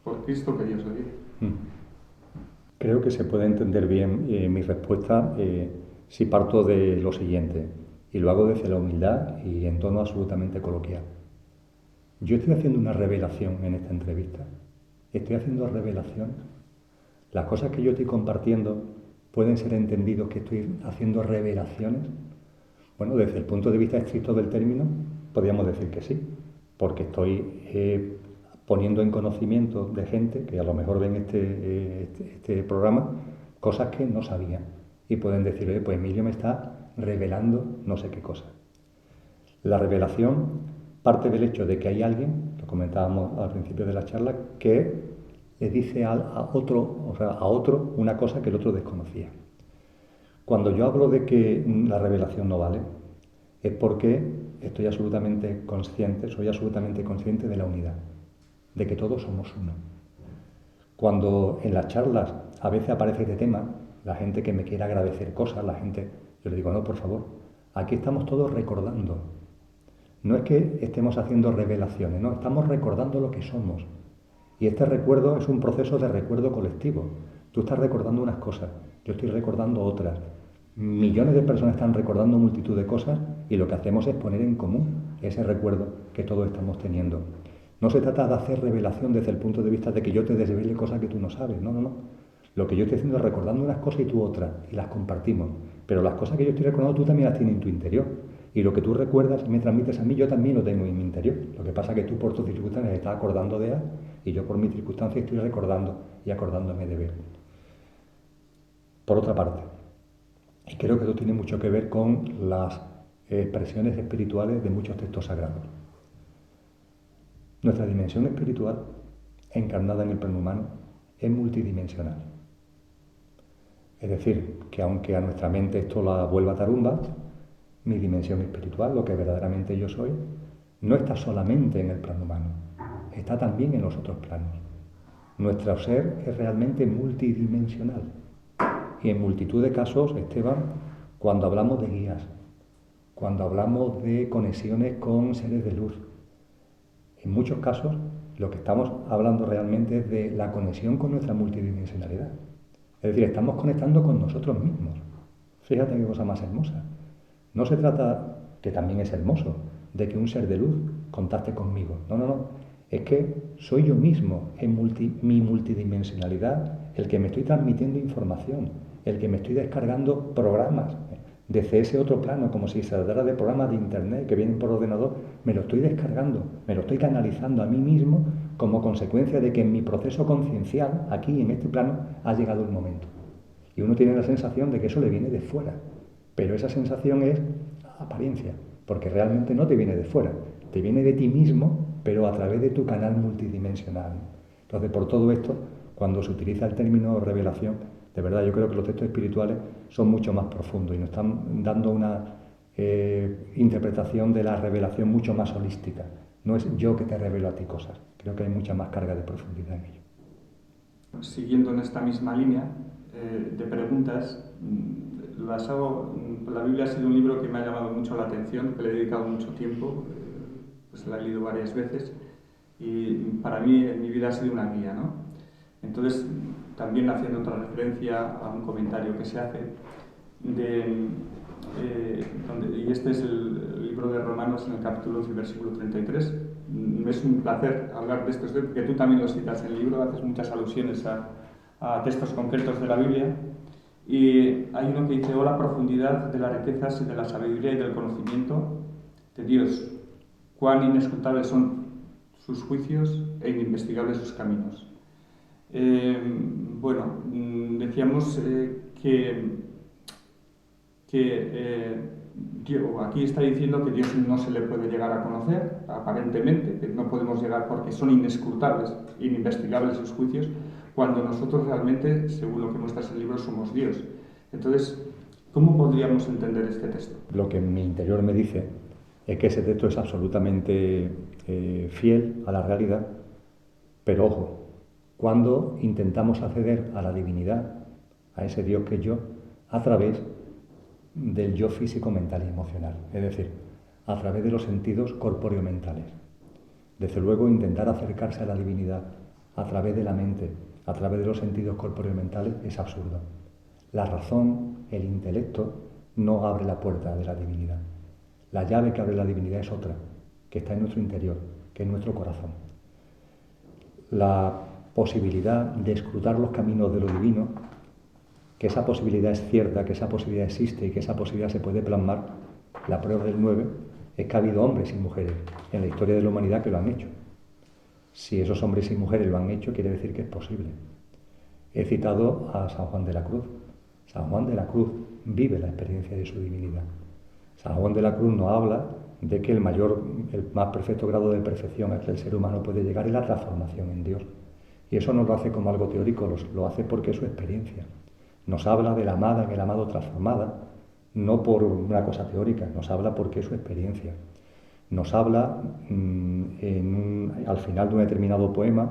por Cristo que Dios le dio. Creo que se puede entender bien mi respuesta si parto de lo siguiente, y lo hago desde la humildad y en tono absolutamente coloquial. Yo estoy haciendo una revelación en esta entrevista. Estoy haciendo revelación. Las cosas que yo estoy compartiendo pueden ser entendidos que estoy haciendo revelaciones. Bueno, desde el punto de vista estricto del término, podríamos decir que sí, porque estoy poniendo en conocimiento de gente que a lo mejor ven este programa cosas que no sabían y pueden decir: oye, pues Emilio me está revelando no sé qué cosa. La revelación parte del hecho de que hay alguien, lo comentábamos al principio de la charla, que le dice a otro una cosa que el otro desconocía. Cuando yo hablo de que la revelación no vale, es porque soy absolutamente consciente de la unidad, de que todos somos uno. Cuando en las charlas a veces aparece este tema, la gente que me quiere agradecer cosas, yo le digo: no, por favor, aquí estamos todos recordando. No es que estemos haciendo revelaciones, no, estamos recordando lo que somos. Y este recuerdo es un proceso de recuerdo colectivo. Tú estás recordando unas cosas, yo estoy recordando otras. Millones de personas están recordando multitud de cosas y lo que hacemos es poner en común ese recuerdo que todos estamos teniendo. No se trata de hacer revelación desde el punto de vista de que yo te desvele cosas que tú no sabes, no. Lo que yo estoy haciendo es recordando unas cosas y tú otras, y las compartimos. Pero las cosas que yo estoy recordando tú también las tienes en tu interior. Y lo que tú recuerdas y me transmites a mí, yo también lo tengo en mi interior. Lo que pasa es que tú por tus circunstancias estás acordando de A y yo por mis circunstancias estoy recordando y acordándome de B. Por otra parte, y creo que esto tiene mucho que ver con las expresiones espirituales de muchos textos sagrados. Nuestra dimensión espiritual, encarnada en el plano humano, es multidimensional. Es decir, que aunque a nuestra mente esto la vuelva tarumba, mi dimensión espiritual, lo que verdaderamente yo soy, no está solamente en el plano humano, está también en los otros planos. Nuestro ser es realmente multidimensional. Y en multitud de casos, Esteban, cuando hablamos de guías, cuando hablamos de conexiones con seres de luz, en muchos casos lo que estamos hablando realmente es de la conexión con nuestra multidimensionalidad. Es decir, estamos conectando con nosotros mismos. Fíjate qué cosa más hermosa. No se trata, que también es hermoso, de que un ser de luz contacte conmigo. No. Es que soy yo mismo, en mi multidimensionalidad, el que me estoy transmitiendo información, el que me estoy descargando programas desde ese otro plano, como si se tratara de programas de internet que vienen por ordenador, me lo estoy descargando, me lo estoy canalizando a mí mismo como consecuencia de que en mi proceso conciencial, aquí en este plano, ha llegado el momento. Y uno tiene la sensación de que eso le viene de fuera, pero esa sensación es apariencia, porque realmente no te viene de fuera, te viene de ti mismo, pero a través de tu canal multidimensional. Entonces, por todo esto, cuando se utiliza el término revelación, de verdad yo creo que los textos espirituales son mucho más profundos y nos están dando una interpretación de la revelación mucho más holística. No es yo que te revelo a ti cosas, creo que hay mucha más carga de profundidad en ello. Siguiendo en esta misma línea de preguntas, la Biblia ha sido un libro que me ha llamado mucho la atención, que le he dedicado mucho tiempo, pues la he leído varias veces y para mí en mi vida ha sido una guía, ¿no? Entonces, también haciendo otra referencia a un comentario que se hace, y este es el libro de Romanos en el capítulo 11, versículo 33. Es un placer hablar de estos, porque tú también los citas en el libro, haces muchas alusiones a textos concretos de la Biblia. Y hay uno que dice: "Oh, la profundidad de las riquezas y de la sabiduría y del conocimiento de Dios, cuán inescrutables son sus juicios e inimvestigables sus caminos". Decíamos aquí está diciendo que Dios no se le puede llegar a conocer, aparentemente, que no podemos llegar porque son inescrutables, inimvestigables sus juicios, cuando nosotros realmente, según lo que muestras en el libro, somos Dios. Entonces, ¿cómo podríamos entender este texto? Lo que en mi interior me dice es que ese texto es absolutamente fiel a la realidad, pero ojo, cuando intentamos acceder a la divinidad, a ese Dios que es yo, a través del yo físico, mental y emocional, es decir, a través de los sentidos corpóreo-mentales. Desde luego, intentar acercarse a la divinidad a través de la mente, a través de los sentidos corpóreo-mentales, es absurdo. La razón, el intelecto, no abre la puerta de la divinidad. La llave que abre la divinidad es otra, que está en nuestro interior, que es nuestro corazón. La posibilidad de escrutar los caminos de lo divino, que esa posibilidad es cierta, que esa posibilidad existe y que esa posibilidad se puede plasmar, la prueba del 9 es que ha habido hombres y mujeres en la historia de la humanidad que lo han hecho. Si esos hombres y mujeres lo han hecho, quiere decir que es posible. He citado a San Juan de la Cruz. San Juan de la Cruz vive la experiencia de su divinidad. San Juan de la Cruz nos habla de que el más perfecto grado de perfección al que el ser humano puede llegar es la transformación en Dios. Y eso no lo hace como algo teórico, lo hace porque es su experiencia. Nos habla de la amada en el amado transformada, no por una cosa teórica, nos habla porque es su experiencia. Nos habla, al final de un determinado poema,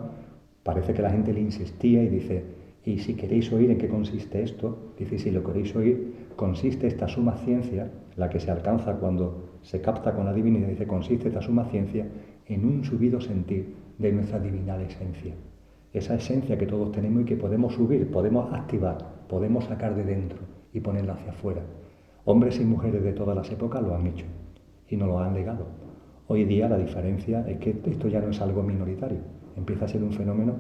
parece que la gente le insistía y dice: "Y si queréis oír en qué consiste esto", dice: "Si lo queréis oír, consiste esta suma ciencia", la que se alcanza cuando se capta con la divinidad, dice: "Consiste esta suma ciencia en un subido sentir de nuestra divinal esencia". Esa esencia que todos tenemos y que podemos subir, podemos activar, podemos sacar de dentro y ponerla hacia afuera. Hombres y mujeres de todas las épocas lo han hecho y nos lo han legado. Hoy día la diferencia es que esto ya no es algo minoritario, empieza a ser un fenómeno,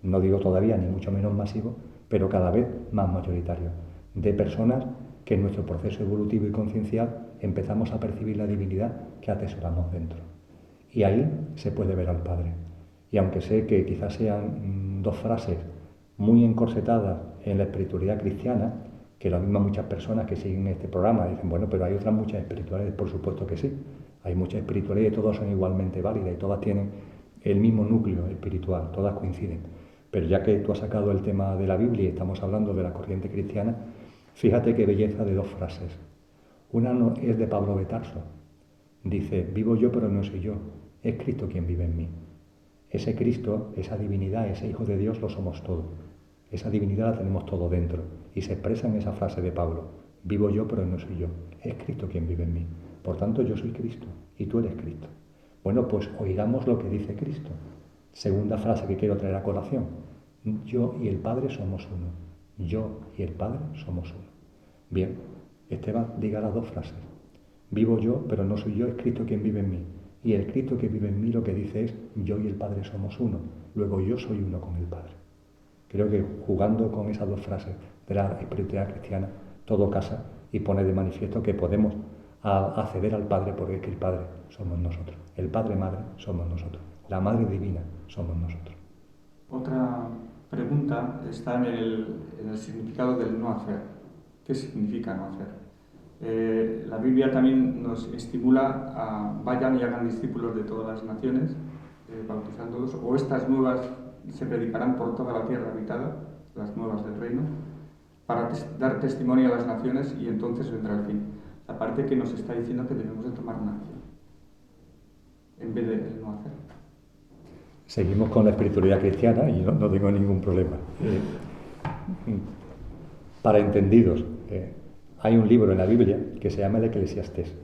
no digo todavía ni mucho menos masivo, pero cada vez más mayoritario, de personas que en nuestro proceso evolutivo y conciencial empezamos a percibir la divinidad que atesoramos dentro. Y ahí se puede ver al Padre. Y aunque sé que quizás sean dos frases muy encorsetadas en la espiritualidad cristiana, que lo mismo muchas personas que siguen este programa dicen: "Bueno, pero hay otras muchas espiritualidades". Por supuesto que sí, hay muchas espiritualidades y todas son igualmente válidas y todas tienen el mismo núcleo espiritual, todas coinciden. Pero ya que tú has sacado el tema de la Biblia y estamos hablando de la corriente cristiana, fíjate qué belleza de dos frases. Una es de Pablo de Tarso. Dice: "Vivo yo, pero no soy yo, es Cristo quien vive en mí". Ese Cristo, esa divinidad, ese Hijo de Dios, lo somos todos. Esa divinidad la tenemos todo dentro y se expresa en esa frase de Pablo: "Vivo yo, pero no soy yo, es Cristo quien vive en mí". Por tanto, yo soy Cristo y tú eres Cristo. Bueno, pues oigamos lo que dice Cristo. Segunda frase que quiero traer a colación: yo y el Padre somos uno. Yo y el Padre somos uno. Bien, Esteban diga las dos frases. Vivo yo, pero no soy yo, es Cristo quien vive en mí. Y el Cristo que vive en mí lo que dice es: yo y el Padre somos uno. Luego yo soy uno con el Padre. Creo que jugando con esas dos frases de la espiritualidad cristiana, todo casa y pone de manifiesto que podemos acceder al Padre, porque es que el Padre somos nosotros. El Padre Madre somos nosotros. La Madre Divina somos nosotros. Otra pregunta está en el significado del no hacer. ¿Qué significa no hacer? La Biblia también nos estimula a vayan y hagan discípulos de todas las naciones, bautizándolos, o estas nuevas se predicarán por toda la tierra habitada, las nuevas del reino, para dar testimonio a las naciones y entonces vendrá el fin. La parte que nos está diciendo que debemos de tomar una acción, en vez de no hacer. Seguimos con la espiritualidad cristiana y no tengo ningún problema. Para entendidos, hay un libro en la Biblia que se llama el Eclesiastés.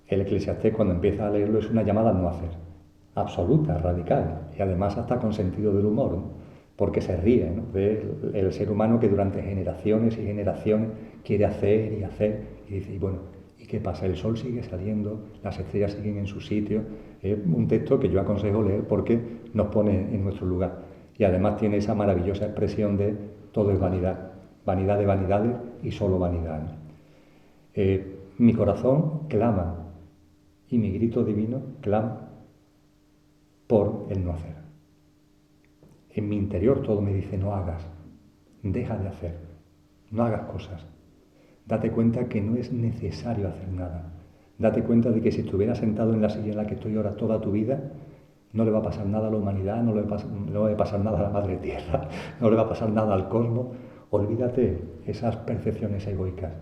El Eclesiastés, cuando empieza a leerlo, es una llamada a no hacer, absoluta, radical, y además hasta con sentido del humor, ¿no? Porque se ríe, ¿no?, del ser humano que durante generaciones y generaciones quiere hacer y hacer, y dice, y bueno, ¿y qué pasa? El sol sigue saliendo, las estrellas siguen en su sitio. Es un texto que yo aconsejo leer porque nos pone en nuestro lugar. Y además tiene esa maravillosa expresión de todo es vanidad, vanidad de vanidades y solo vanidad, ¿no? Mi corazón clama y mi grito divino clama por el no hacer. En mi interior todo me dice no hagas, deja de hacer, no hagas cosas. Date cuenta que no es necesario hacer nada. Date cuenta de que si estuvieras sentado en la silla en la que estoy ahora toda tu vida, no le va a pasar nada a la humanidad, no le va a pasar nada a la madre tierra, no le va a pasar nada al cosmos. Olvídate esas percepciones egoicas.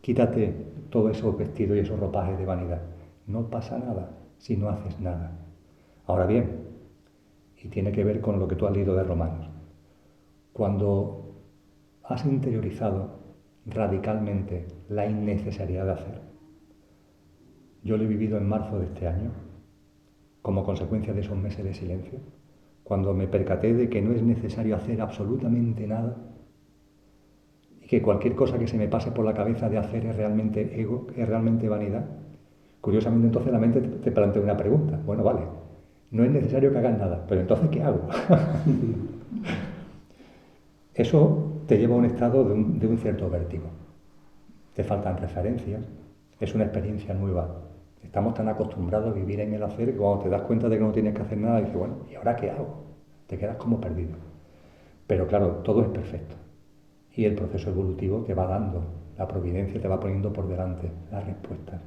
Quítate todos esos vestidos y esos ropajes de vanidad. No pasa nada si no haces nada. Ahora bien, y tiene que ver con lo que tú has leído de Romanos, cuando has interiorizado radicalmente la innecesidad de hacer. Yo lo he vivido en marzo de este año, como consecuencia de esos meses de silencio, cuando me percaté de que no es necesario hacer absolutamente nada y que cualquier cosa que se me pase por la cabeza de hacer es realmente ego, es realmente vanidad. Curiosamente, entonces la mente te plantea una pregunta. Bueno, vale, no es necesario que hagas nada, pero entonces ¿qué hago? Eso te lleva a un estado de un cierto vértigo. Te faltan referencias, es una experiencia nueva. Estamos tan acostumbrados a vivir en el hacer que cuando te das cuenta de que no tienes que hacer nada, dices, bueno, ¿y ahora qué hago? Te quedas como perdido. Pero claro, todo es perfecto. Y el proceso evolutivo te va dando, la providencia te va poniendo por delante las respuestas.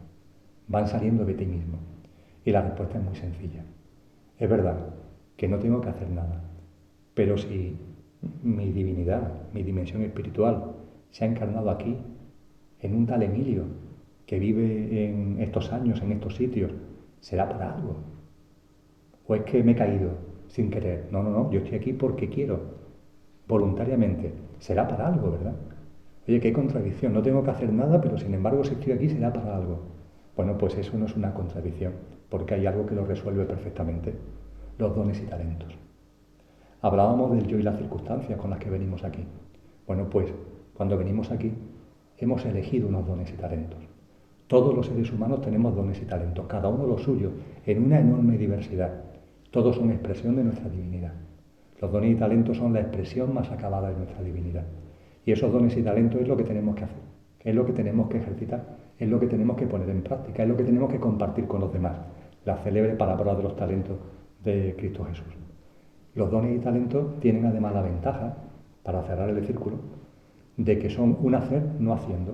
Van saliendo de ti mismo. Y la respuesta es muy sencilla. Es verdad que no tengo que hacer nada, pero si mi divinidad, mi dimensión espiritual se ha encarnado aquí, en un tal Emilio que vive en estos años, en estos sitios, ¿será para algo? ¿O es que me he caído sin querer? No, yo estoy aquí porque quiero, voluntariamente. Será para algo, ¿verdad? Oye, qué contradicción, no tengo que hacer nada, pero sin embargo si estoy aquí será para algo. Bueno, pues eso no es una contradicción, porque hay algo que lo resuelve perfectamente, los dones y talentos. Hablábamos del yo y las circunstancias con las que venimos aquí. Bueno, pues cuando venimos aquí hemos elegido unos dones y talentos. Todos los seres humanos tenemos dones y talentos, cada uno los suyos, en una enorme diversidad. Todos son expresión de nuestra divinidad. Los dones y talentos son la expresión más acabada de nuestra divinidad. Y esos dones y talentos es lo que tenemos que hacer, es lo que tenemos que ejercitar, es lo que tenemos que poner en práctica, es lo que tenemos que compartir con los demás. La célebre parábola de los talentos de Cristo Jesús. Los dones y talentos tienen además la ventaja, para cerrar el círculo, de que son un hacer no haciendo.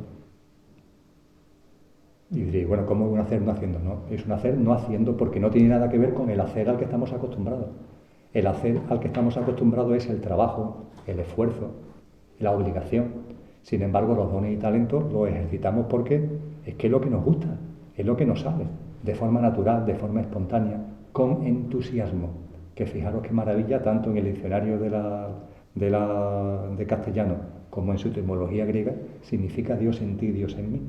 Y diréis, bueno, ¿cómo un hacer no haciendo? No, es un hacer no haciendo porque no tiene nada que ver con el hacer al que estamos acostumbrados. El hacer al que estamos acostumbrados es el trabajo, el esfuerzo, la obligación. Sin embargo, los dones y talentos los ejercitamos porque es que es lo que nos gusta, es lo que nos sale, de forma natural, de forma espontánea, con entusiasmo. Que fijaros qué maravilla, tanto en el diccionario de castellano como en su etimología griega, significa Dios en ti, Dios en mí.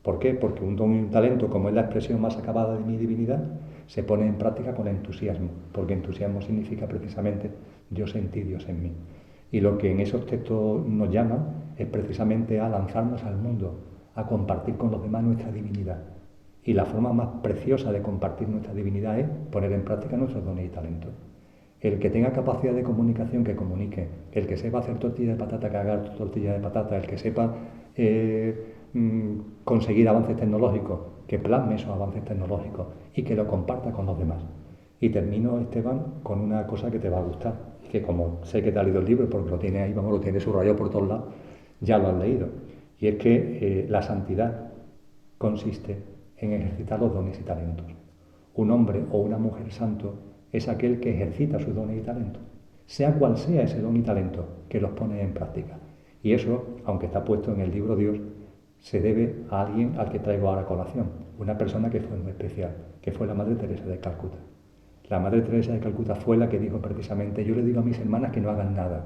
¿Por qué? Porque un don y un talento, como es la expresión más acabada de mi divinidad, se pone en práctica con entusiasmo, porque entusiasmo significa precisamente Dios en ti, Dios en mí. Y lo que en esos textos nos llama es precisamente a lanzarnos al mundo, a compartir con los demás nuestra divinidad. Y la forma más preciosa de compartir nuestra divinidad es poner en práctica nuestros dones y talentos. El que tenga capacidad de comunicación, que comunique. El que sepa hacer tortilla de patata, que haga tortilla de patata. El que sepa conseguir avances tecnológicos, que plasme esos avances tecnológicos y que lo comparta con los demás. Y termino, Esteban, con una cosa que te va a gustar, que como sé que te ha leído el libro, porque lo tiene ahí, vamos, lo tiene subrayado por todos lados, ya lo has leído. Y es que la santidad consiste en ejercitar los dones y talentos. Un hombre o una mujer santo es aquel que ejercita sus dones y talentos, sea cual sea ese don y talento, que los pone en práctica. Y eso, aunque está puesto en el libro Dios, se debe a alguien al que traigo ahora a colación, una persona que fue muy especial, que fue la Madre Teresa de Calcuta. La Madre Teresa de Calcuta fue la que dijo precisamente: yo le digo a mis hermanas que no hagan nada,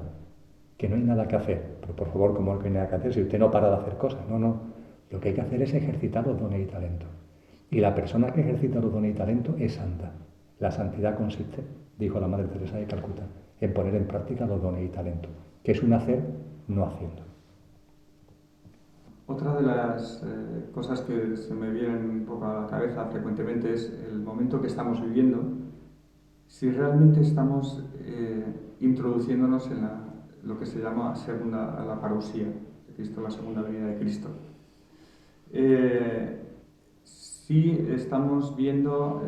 que no hay nada que hacer. Pero por favor, ¿cómo que no hay nada que hacer? Si usted no para de hacer cosas. No, no. Lo que hay que hacer es ejercitar los dones y talentos. Y la persona que ejercita los dones y talentos es santa. La santidad consiste, dijo la Madre Teresa de Calcuta, en poner en práctica los dones y talentos, que es un hacer no haciendo. Otra de las cosas que se me vienen un poco a la cabeza frecuentemente es el momento que estamos viviendo, si realmente estamos introduciéndonos en lo que se llama la parusía de Cristo, la segunda venida de Cristo. Sí estamos viendo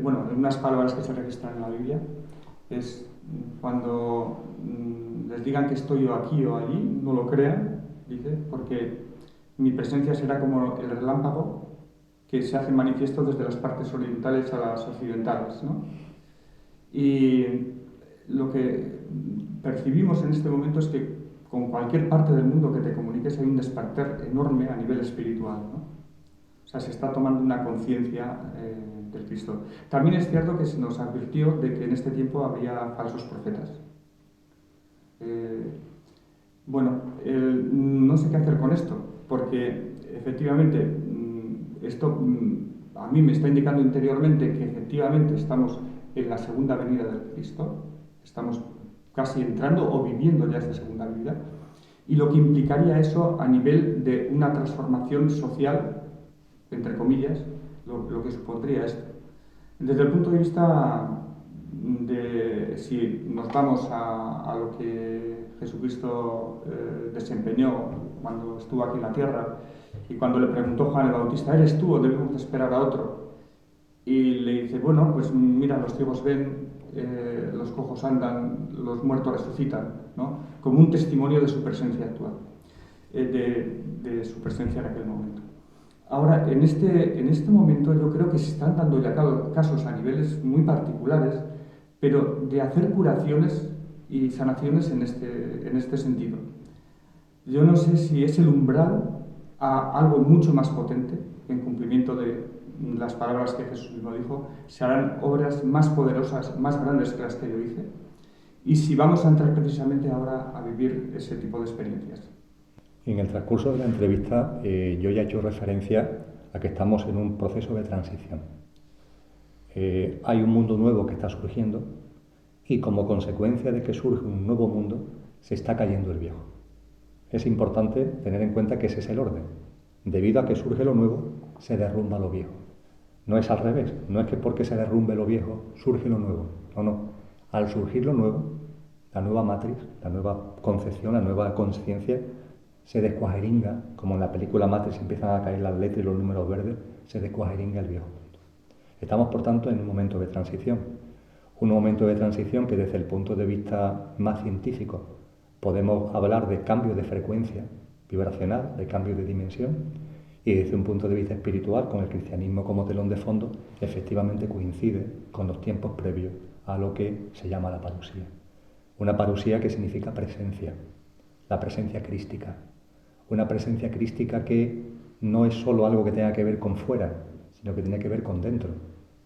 bueno, unas palabras que se registran en la Biblia es cuando les digan que estoy yo aquí o allí, no lo crean, dice, porque mi presencia será como el relámpago que se hace manifiesto desde las partes orientales a las occidentales, ¿no? Y lo que percibimos en este momento es que con cualquier parte del mundo que te comuniques hay un despertar enorme a nivel espiritual, ¿no? O sea, se está tomando una conciencia del Cristo. También es cierto que se nos advirtió de que en este tiempo habría falsos profetas. Bueno, no sé qué hacer con esto, porque efectivamente esto a mí me está indicando interiormente que efectivamente estamos en la segunda venida del Cristo, estamos casi entrando o viviendo ya esta segunda venida, y lo que implicaría eso a nivel de una transformación social, entre comillas, lo que supondría esto. Desde el punto de vista de si nos vamos a lo que Jesucristo desempeñó cuando estuvo aquí en la tierra y cuando le preguntó Juan el Bautista, ¿eres tú o debemos esperar a otro? Y le dice, bueno, pues mira, los ciegos ven, los cojos andan, los muertos resucitan, ¿no? Como un testimonio de su presencia actual, de su presencia en aquel momento. Ahora, en este momento yo creo que se están dando ya casos a niveles muy particulares, pero de hacer curaciones y sanaciones en este sentido. Yo no sé si es el umbral a algo mucho más potente, en cumplimiento de las palabras que Jesús mismo dijo, se harán obras más poderosas, más grandes que las que yo hice, y si vamos a entrar precisamente ahora a vivir ese tipo de experiencias. En el transcurso de la entrevista yo ya he hecho referencia a que estamos en un proceso de transición. Hay un mundo nuevo que está surgiendo y como consecuencia de que surge un nuevo mundo se está cayendo el viejo. Es importante tener en cuenta que ese es el orden. Debido a que surge lo nuevo, se derrumba lo viejo. No es al revés, no es que porque se derrumbe lo viejo surge lo nuevo. No, no. Al surgir lo nuevo, la nueva matriz, la nueva concepción, la nueva conciencia, se descuajeringa, como en la película Matrix empiezan a caer las letras y los números verdes, se descuajeringa el viejo mundo. Estamos, por tanto, en un momento de transición. Un momento de transición que desde el punto de vista más científico podemos hablar de cambio de frecuencia vibracional, de cambio de dimensión, y desde un punto de vista espiritual, con el cristianismo como telón de fondo, efectivamente coincide con los tiempos previos a lo que se llama la parusía. Una parusía que significa presencia, la presencia crística. Una presencia crística que no es solo algo que tenga que ver con fuera, sino que tiene que ver con dentro.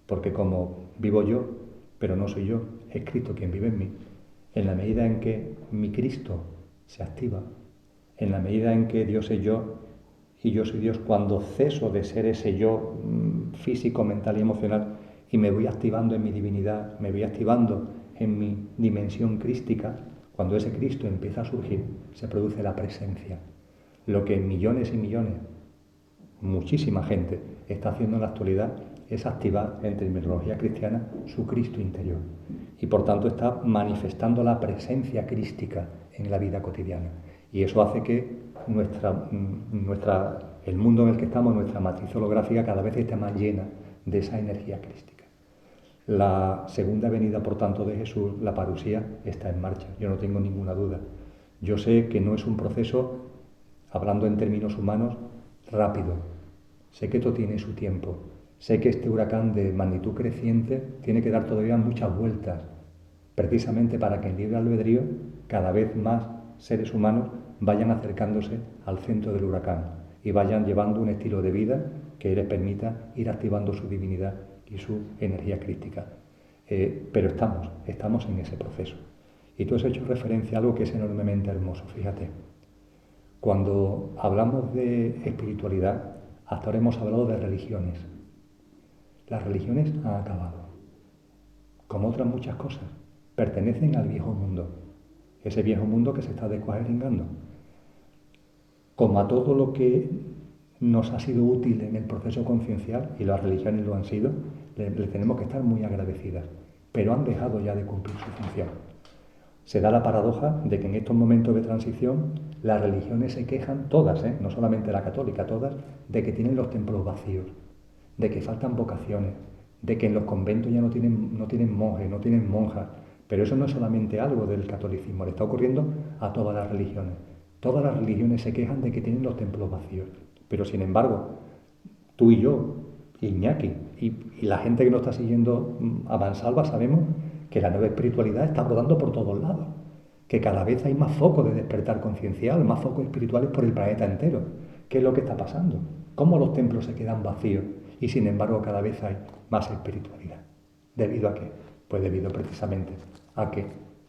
Porque como vivo yo, pero no soy yo, es Cristo quien vive en mí. En la medida en que mi Cristo se activa, en la medida en que Dios es yo y yo soy Dios, cuando ceso de ser ese yo físico, mental y emocional y me voy activando en mi divinidad, me voy activando en mi dimensión crística, cuando ese Cristo empieza a surgir, se produce la presencia. Lo que millones y millones, muchísima gente, está haciendo en la actualidad es activar en terminología cristiana su Cristo interior. Y por tanto está manifestando la presencia crística en la vida cotidiana. Y eso hace que el mundo en el que estamos, nuestra matriz holográfica, cada vez esté más llena de esa energía crística. La segunda venida, por tanto, de Jesús, la parusía, está en marcha. Yo no tengo ninguna duda. Yo sé que no es un proceso, hablando en términos humanos, rápido. Sé que esto tiene su tiempo. Sé que este huracán de magnitud creciente tiene que dar todavía muchas vueltas, precisamente para que en libre albedrío cada vez más seres humanos vayan acercándose al centro del huracán y vayan llevando un estilo de vida que les permita ir activando su divinidad y su energía crística. Pero estamos en ese proceso. Y tú has hecho referencia a algo que es enormemente hermoso, fíjate. Cuando hablamos de espiritualidad, hasta ahora hemos hablado de religiones. Las religiones han acabado. Como otras muchas cosas, pertenecen al viejo mundo. Ese viejo mundo que se está descuajeringando. Como a todo lo que nos ha sido útil en el proceso conciencial, y las religiones lo han sido, le tenemos que estar muy agradecidas, pero han dejado ya de cumplir su función. Se da la paradoja de que en estos momentos de transición las religiones se quejan, todas, no solamente la católica, todas, de que tienen los templos vacíos, de que faltan vocaciones, de que en los conventos ya no tienen monjes, no tienen monjas. Pero eso no es solamente algo del catolicismo, le está ocurriendo a todas las religiones. Todas las religiones se quejan de que tienen los templos vacíos. Pero sin embargo, tú y yo, Iñaki, y la gente que nos está siguiendo a mansalva, sabemos que la nueva espiritualidad está brotando por todos lados, que cada vez hay más focos de despertar conciencial, más focos espirituales por el planeta entero. ¿Qué es lo que está pasando? ¿Cómo los templos se quedan vacíos y sin embargo cada vez hay más espiritualidad? ¿Debido a qué? Pues debido precisamente a que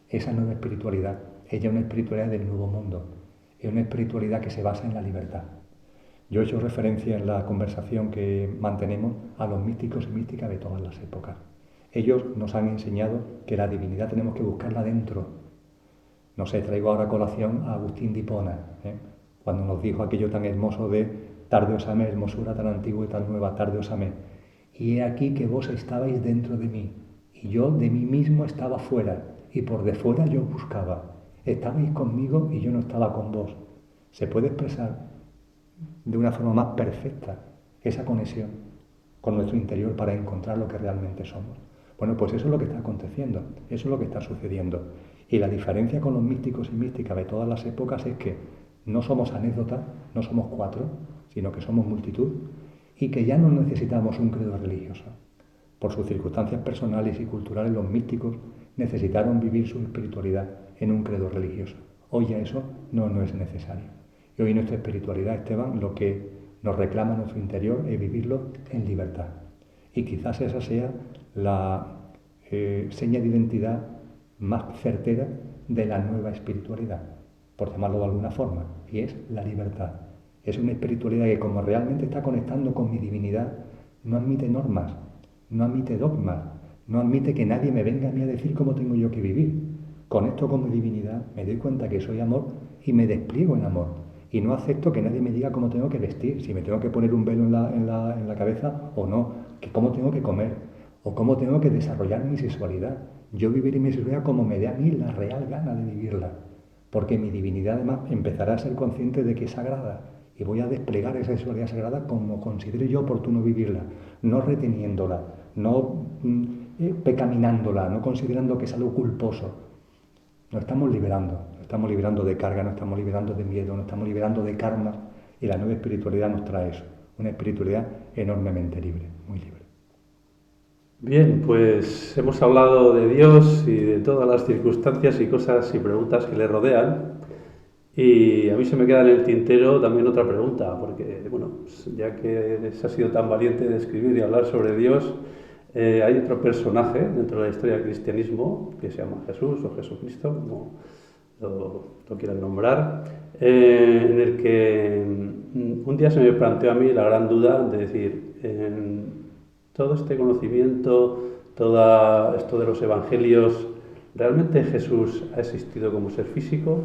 esa nueva espiritualidad, ella es una espiritualidad del nuevo mundo, es una espiritualidad que se basa en la libertad. Yo he hecho referencia en la conversación que mantenemos a los místicos y místicas de todas las épocas. Ellos nos han enseñado que la divinidad tenemos que buscarla dentro. No sé, traigo ahora a colación a Agustín de Hipona, cuando nos dijo aquello tan hermoso de tarde os amé, hermosura tan antigua y tan nueva, tarde os amé. Y he aquí que vos estabais dentro de mí, y yo de mí mismo estaba fuera, y por de fuera yo os buscaba. Estabais conmigo y yo no estaba con vos. Se puede expresar de una forma más perfecta esa conexión con nuestro interior para encontrar lo que realmente somos. Bueno, pues eso es lo que está aconteciendo, eso es lo que está sucediendo. Y la diferencia con los místicos y místicas de todas las épocas es que no somos anécdotas, no somos 4, sino que somos multitud, y que ya no necesitamos un credo religioso. Por sus circunstancias personales y culturales, los místicos necesitaron vivir su espiritualidad en un credo religioso. Hoy ya eso no es necesario. Y hoy nuestra espiritualidad, Esteban, lo que nos reclama en nuestro interior es vivirlo en libertad. Y quizás esa sea la seña de identidad más certera de la nueva espiritualidad, por llamarlo de alguna forma, y es la libertad. Es una espiritualidad que, como realmente está conectando con mi divinidad, no admite normas, no admite dogmas, no admite que nadie me venga a mí a decir cómo tengo yo que vivir. Conecto con mi divinidad, me doy cuenta que soy amor y me despliego en amor. Y no acepto que nadie me diga cómo tengo que vestir, si me tengo que poner un velo en la cabeza o no, que cómo tengo que comer, o cómo tengo que desarrollar mi sexualidad. Yo viviré mi sexualidad como me dé a mí la real gana de vivirla, porque mi divinidad además empezará a ser consciente de que es sagrada, y voy a desplegar esa sexualidad sagrada como considere yo oportuno vivirla, no reteniéndola, no pecaminándola, no considerando que es algo culposo. Nos estamos liberando de carga, nos estamos liberando de miedo, nos estamos liberando de karma, y la nueva espiritualidad nos trae eso, una espiritualidad enormemente libre, muy libre. Bien, pues hemos hablado de Dios y de todas las circunstancias y cosas y preguntas que le rodean, y a mí se me queda en el tintero también otra pregunta, porque bueno, ya que se ha sido tan valiente de escribir y hablar sobre Dios, hay otro personaje dentro de la historia del cristianismo que se llama Jesús o Jesucristo, como lo quieran nombrar, en el que un día se me planteó a mí la gran duda de decir, todo este conocimiento, todo esto de los evangelios, ¿realmente Jesús ha existido como ser físico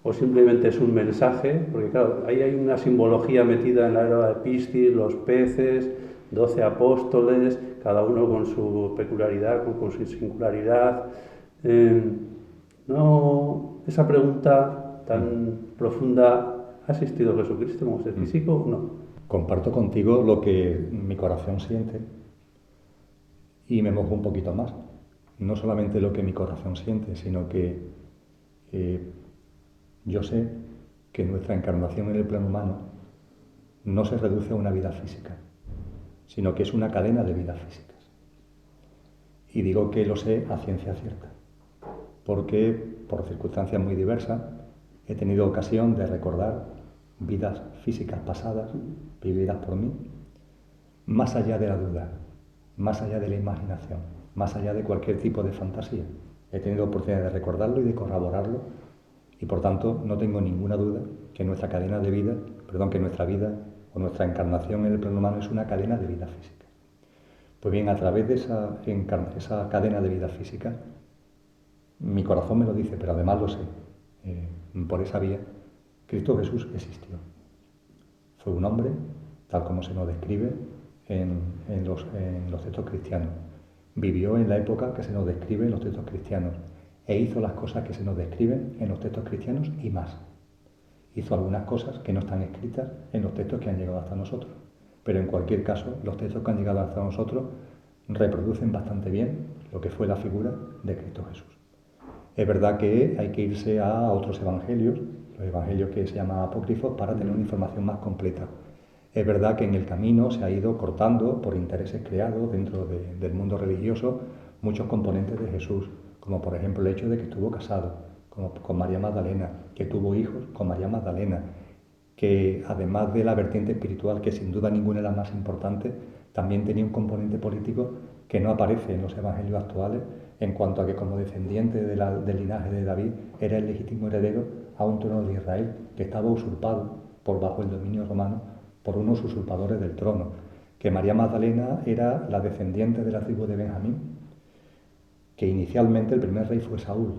o simplemente es un mensaje? Porque claro, ahí hay una simbología metida en la era de Piscis, los peces, 12 apóstoles, cada uno con su peculiaridad, con su singularidad. Esa pregunta tan profunda, ¿ha existido Jesucristo como ser físico o no? Comparto contigo lo que mi corazón siente y me mojo un poquito más. No solamente lo que mi corazón siente, sino que yo sé que nuestra encarnación en el plano humano no se reduce a una vida física, sino que es una cadena de vidas físicas. Y digo que lo sé a ciencia cierta, porque por circunstancias muy diversas he tenido ocasión de recordar vidas físicas pasadas, vividas por mí, más allá de la duda, más allá de la imaginación, más allá de cualquier tipo de fantasía. He tenido oportunidad de recordarlo y de corroborarlo, y por tanto no tengo ninguna duda que nuestra cadena de vida, que nuestra vida o nuestra encarnación en el plano humano es una cadena de vida física. Pues bien, a través de esa cadena de vida física, mi corazón me lo dice, pero además lo sé, por esa vía, Cristo Jesús existió. Fue un hombre, tal como se nos describe en los textos cristianos. Vivió en la época que se nos describe en los textos cristianos e hizo las cosas que se nos describen en los textos cristianos y más. Hizo algunas cosas que no están escritas en los textos que han llegado hasta nosotros. Pero en cualquier caso, los textos que han llegado hasta nosotros reproducen bastante bien lo que fue la figura de Cristo Jesús. Es verdad que hay que irse a otros evangelios, los evangelios que se llaman apócrifos, para tener una información más completa. Es verdad que en el camino se ha ido cortando, por intereses creados dentro del mundo religioso, muchos componentes de Jesús, como por ejemplo el hecho de que estuvo casado con María Magdalena, que tuvo hijos con María Magdalena, que además de la vertiente espiritual, que sin duda ninguna era la más importante, también tenía un componente político que no aparece en los evangelios actuales, en cuanto a que como descendiente del linaje de David era el legítimo heredero a un trono de Israel que estaba usurpado por bajo el dominio romano por unos usurpadores del trono, que María Magdalena era la descendiente de la tribu de Benjamín, que inicialmente el primer rey fue Saúl,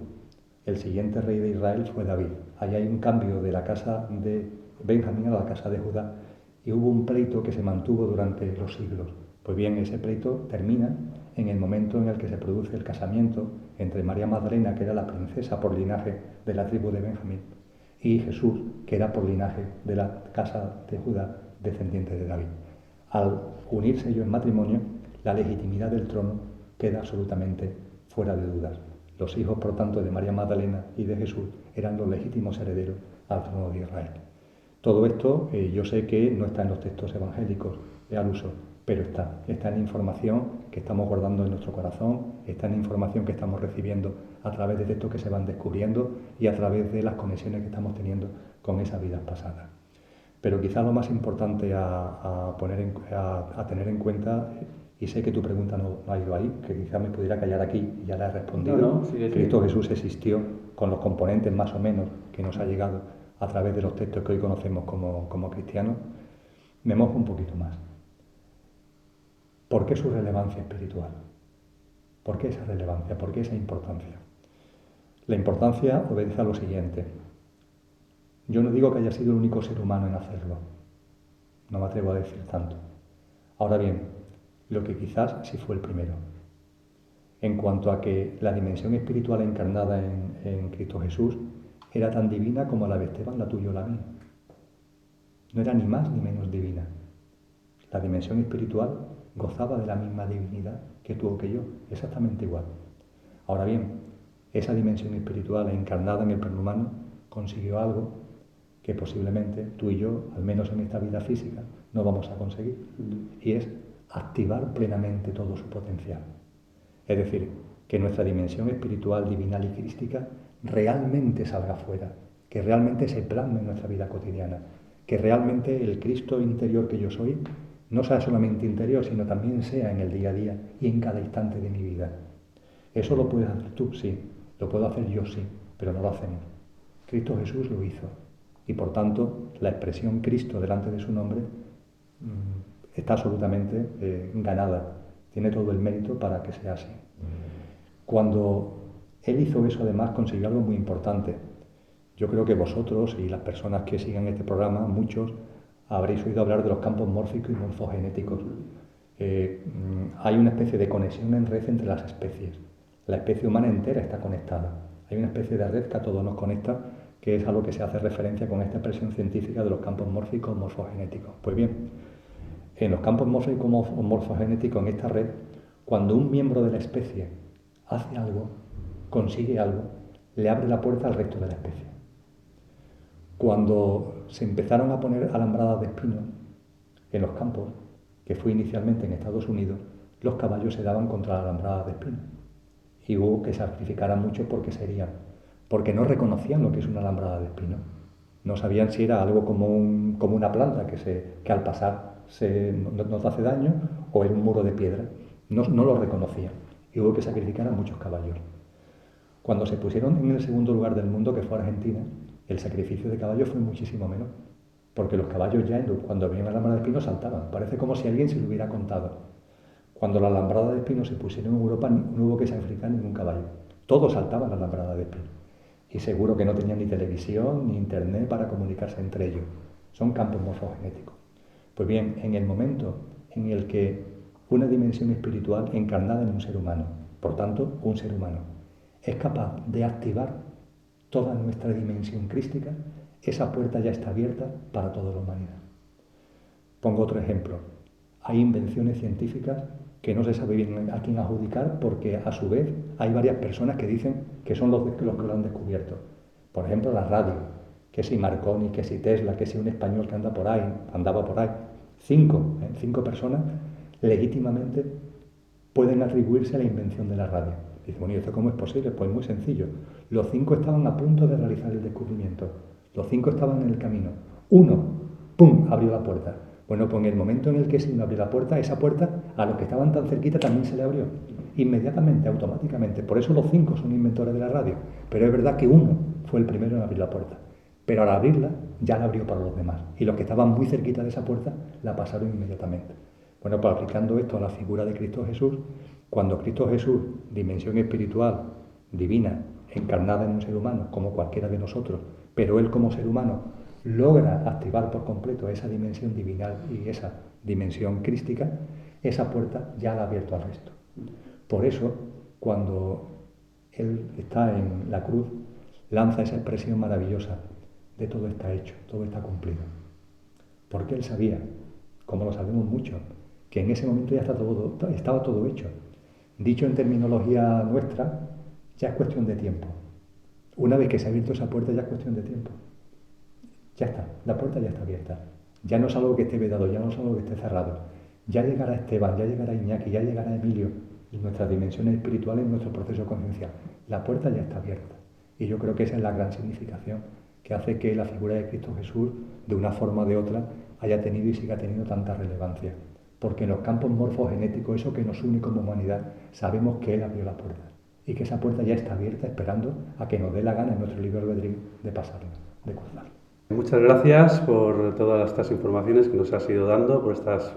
el siguiente rey de Israel fue David. Ahí hay un cambio de la casa de Benjamín a la casa de Judá, y hubo un pleito que se mantuvo durante los siglos. Pues bien, ese pleito termina en el momento en el que se produce el casamiento entre María Magdalena, que era la princesa por linaje de la tribu de Benjamín, y Jesús, que era por linaje de la casa de Judá, descendiente de David. Al unirse ellos en matrimonio, la legitimidad del trono queda absolutamente fuera de dudas. Los hijos, por tanto, de María Magdalena y de Jesús eran los legítimos herederos al trono de Israel. Todo esto yo sé que no está en los textos evangélicos al uso, pero está en información que estamos guardando en nuestro corazón, está en información que estamos recibiendo a través de textos que se van descubriendo y a través de las conexiones que estamos teniendo con esas vidas pasadas. Pero quizá lo más importante a tener en cuenta, y sé que tu pregunta no ha ido ahí, que quizá me pudiera callar aquí y ya la he respondido. No, sí. Cristo Jesús existió con los componentes más o menos que nos ha llegado a través de los textos que hoy conocemos como cristianos. Me mojo un poquito más. ¿Por qué su relevancia espiritual? ¿Por qué esa relevancia? ¿Por qué esa importancia? La importancia obedece a lo siguiente. Yo no digo que haya sido el único ser humano en hacerlo. No me atrevo a decir tanto. Ahora bien, lo que quizás sí fue el primero. En cuanto a que la dimensión espiritual encarnada en Cristo Jesús era tan divina como la de Esteban, la tuya o la mía. No era ni más ni menos divina. La dimensión espiritual gozaba de la misma divinidad que tú o que yo, exactamente igual. Ahora bien, esa dimensión espiritual encarnada en el plano humano consiguió algo que posiblemente tú y yo, al menos en esta vida física, no vamos a conseguir, y es activar plenamente todo su potencial. Es decir, que nuestra dimensión espiritual, divinal y crística realmente salga fuera, que realmente se plasme en nuestra vida cotidiana, que realmente el Cristo interior que yo soy no sea solamente interior, sino también sea en el día a día y en cada instante de mi vida. ¿Eso lo puedes hacer tú? Sí. ¿Lo puedo hacer yo? Sí. Pero no lo hacemos. Cristo Jesús lo hizo. Y por tanto, la expresión Cristo delante de su nombre está absolutamente ganada. Tiene todo el mérito para que sea así. Cuando Él hizo eso, además, consiguió algo muy importante. Yo creo que vosotros y las personas que sigan este programa, muchos, habréis oído hablar de los campos mórficos y morfogenéticos. Hay una especie de conexión en red entre las especies. La especie humana entera está conectada. Hay una especie de red que a todos nos conecta, que es a lo que se hace referencia con esta expresión científica de los campos mórficos o morfogenéticos. Pues bien, en los campos mórficos o morfogenéticos, en esta red, cuando un miembro de la especie hace algo, consigue algo, le abre la puerta al resto de la especie. Cuando se empezaron a poner alambradas de espinos en los campos, que fue inicialmente en Estados Unidos, los caballos se daban contra las alambradas de espinos. Y hubo que sacrificar a muchos porque no reconocían lo que es una alambrada de espinos. No sabían si era algo como una planta que al pasar no te hace daño, o era un muro de piedra. No lo reconocían y hubo que sacrificar a muchos caballos. Cuando se pusieron en el segundo lugar del mundo, que fue Argentina, el sacrificio de caballos fue muchísimo menos, porque los caballos ya cuando venían a la alambrada de espino saltaban, parece como si alguien se lo hubiera contado. Cuando la alambrada de espino se pusieron en Europa, no hubo que sacrificar ningún caballo, todos saltaban a la alambrada de espino, y seguro que no tenían ni televisión ni internet para comunicarse entre ellos. Son campos morfogenéticos. Pues bien, en el momento en el que una dimensión espiritual encarnada en un ser humano, por tanto, un ser humano, es capaz de activar toda nuestra dimensión crística, esa puerta ya está abierta para toda la humanidad. Pongo otro ejemplo. Hay invenciones científicas que no se sabe bien a quién adjudicar, porque a su vez hay varias personas que dicen que son los que lo han descubierto. Por ejemplo, la radio, que si Marconi, que si Tesla, que si un español que andaba por ahí. Cinco personas legítimamente pueden atribuirse a la invención de la radio. Dice, bueno, ¿y esto cómo es posible? Pues muy sencillo. Los 5 estaban a punto de realizar el descubrimiento. Los 5 estaban en el camino. Uno, ¡pum!, abrió la puerta. Bueno, pues en el momento en el que se abrió la puerta, esa puerta a los que estaban tan cerquita también se le abrió. Inmediatamente, automáticamente. Por eso los 5 son inventores de la radio. Pero es verdad que uno fue el primero en abrir la puerta. Pero al abrirla, ya la abrió para los demás. Y los que estaban muy cerquita de esa puerta, la pasaron inmediatamente. Bueno, pues aplicando esto a la figura de Cristo Jesús, cuando Cristo Jesús, dimensión espiritual, divina, encarnada en un ser humano, como cualquiera de nosotros, pero él como ser humano logra activar por completo esa dimensión divinal y esa dimensión crística, esa puerta ya la ha abierto al resto. Por eso, cuando él está en la cruz, lanza esa expresión maravillosa de todo está hecho, todo está cumplido. Porque él sabía, como lo sabemos mucho, que en ese momento ya estaba todo hecho. Dicho en terminología nuestra, ya es cuestión de tiempo. Una vez que se ha abierto esa puerta, ya es cuestión de tiempo. Ya está, la puerta ya está abierta. Ya no es algo que esté vedado, ya no es algo que esté cerrado. Ya llegará Esteban, ya llegará Iñaki, ya llegará Emilio, y nuestras dimensiones espirituales, nuestro proceso conciencial. La puerta ya está abierta. Y yo creo que esa es la gran significación que hace que la figura de Cristo Jesús, de una forma o de otra, haya tenido y siga teniendo tanta relevancia. Porque en los campos morfogenéticos, eso que nos une como humanidad, sabemos que Él abrió la puerta y que esa puerta ya está abierta esperando a que nos dé la gana en nuestro libre albedrío de pasarla, de cruzarla. Muchas gracias por todas estas informaciones que nos has ido dando, por estas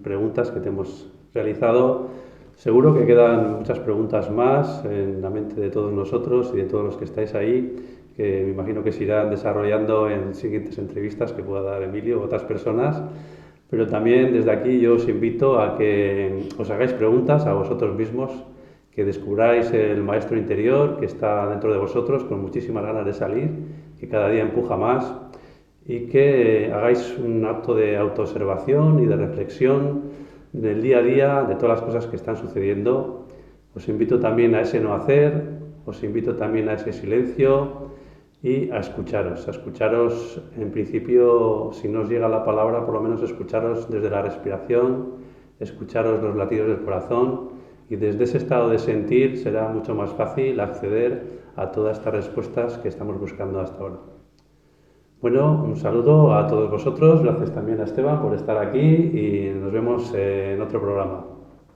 preguntas que te hemos realizado. Seguro que quedan muchas preguntas más en la mente de todos nosotros y de todos los que estáis ahí, que me imagino que se irán desarrollando en siguientes entrevistas que pueda dar Emilio u otras personas. Pero también desde aquí yo os invito a que os hagáis preguntas a vosotros mismos, que descubráis el maestro interior que está dentro de vosotros con muchísimas ganas de salir, que cada día empuja más, y que hagáis un acto de autoobservación y de reflexión del día a día, de todas las cosas que están sucediendo. Os invito también a ese no hacer, os invito también a ese silencio y a escucharos en principio, si no os llega la palabra, por lo menos escucharos desde la respiración, escucharos los latidos del corazón, y desde ese estado de sentir será mucho más fácil acceder a todas estas respuestas que estamos buscando hasta ahora. Bueno, un saludo a todos vosotros, gracias también a Esteban por estar aquí y nos vemos en otro programa.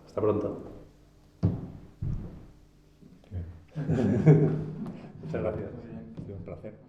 Hasta pronto. Muchas gracias. Ha sido un placer.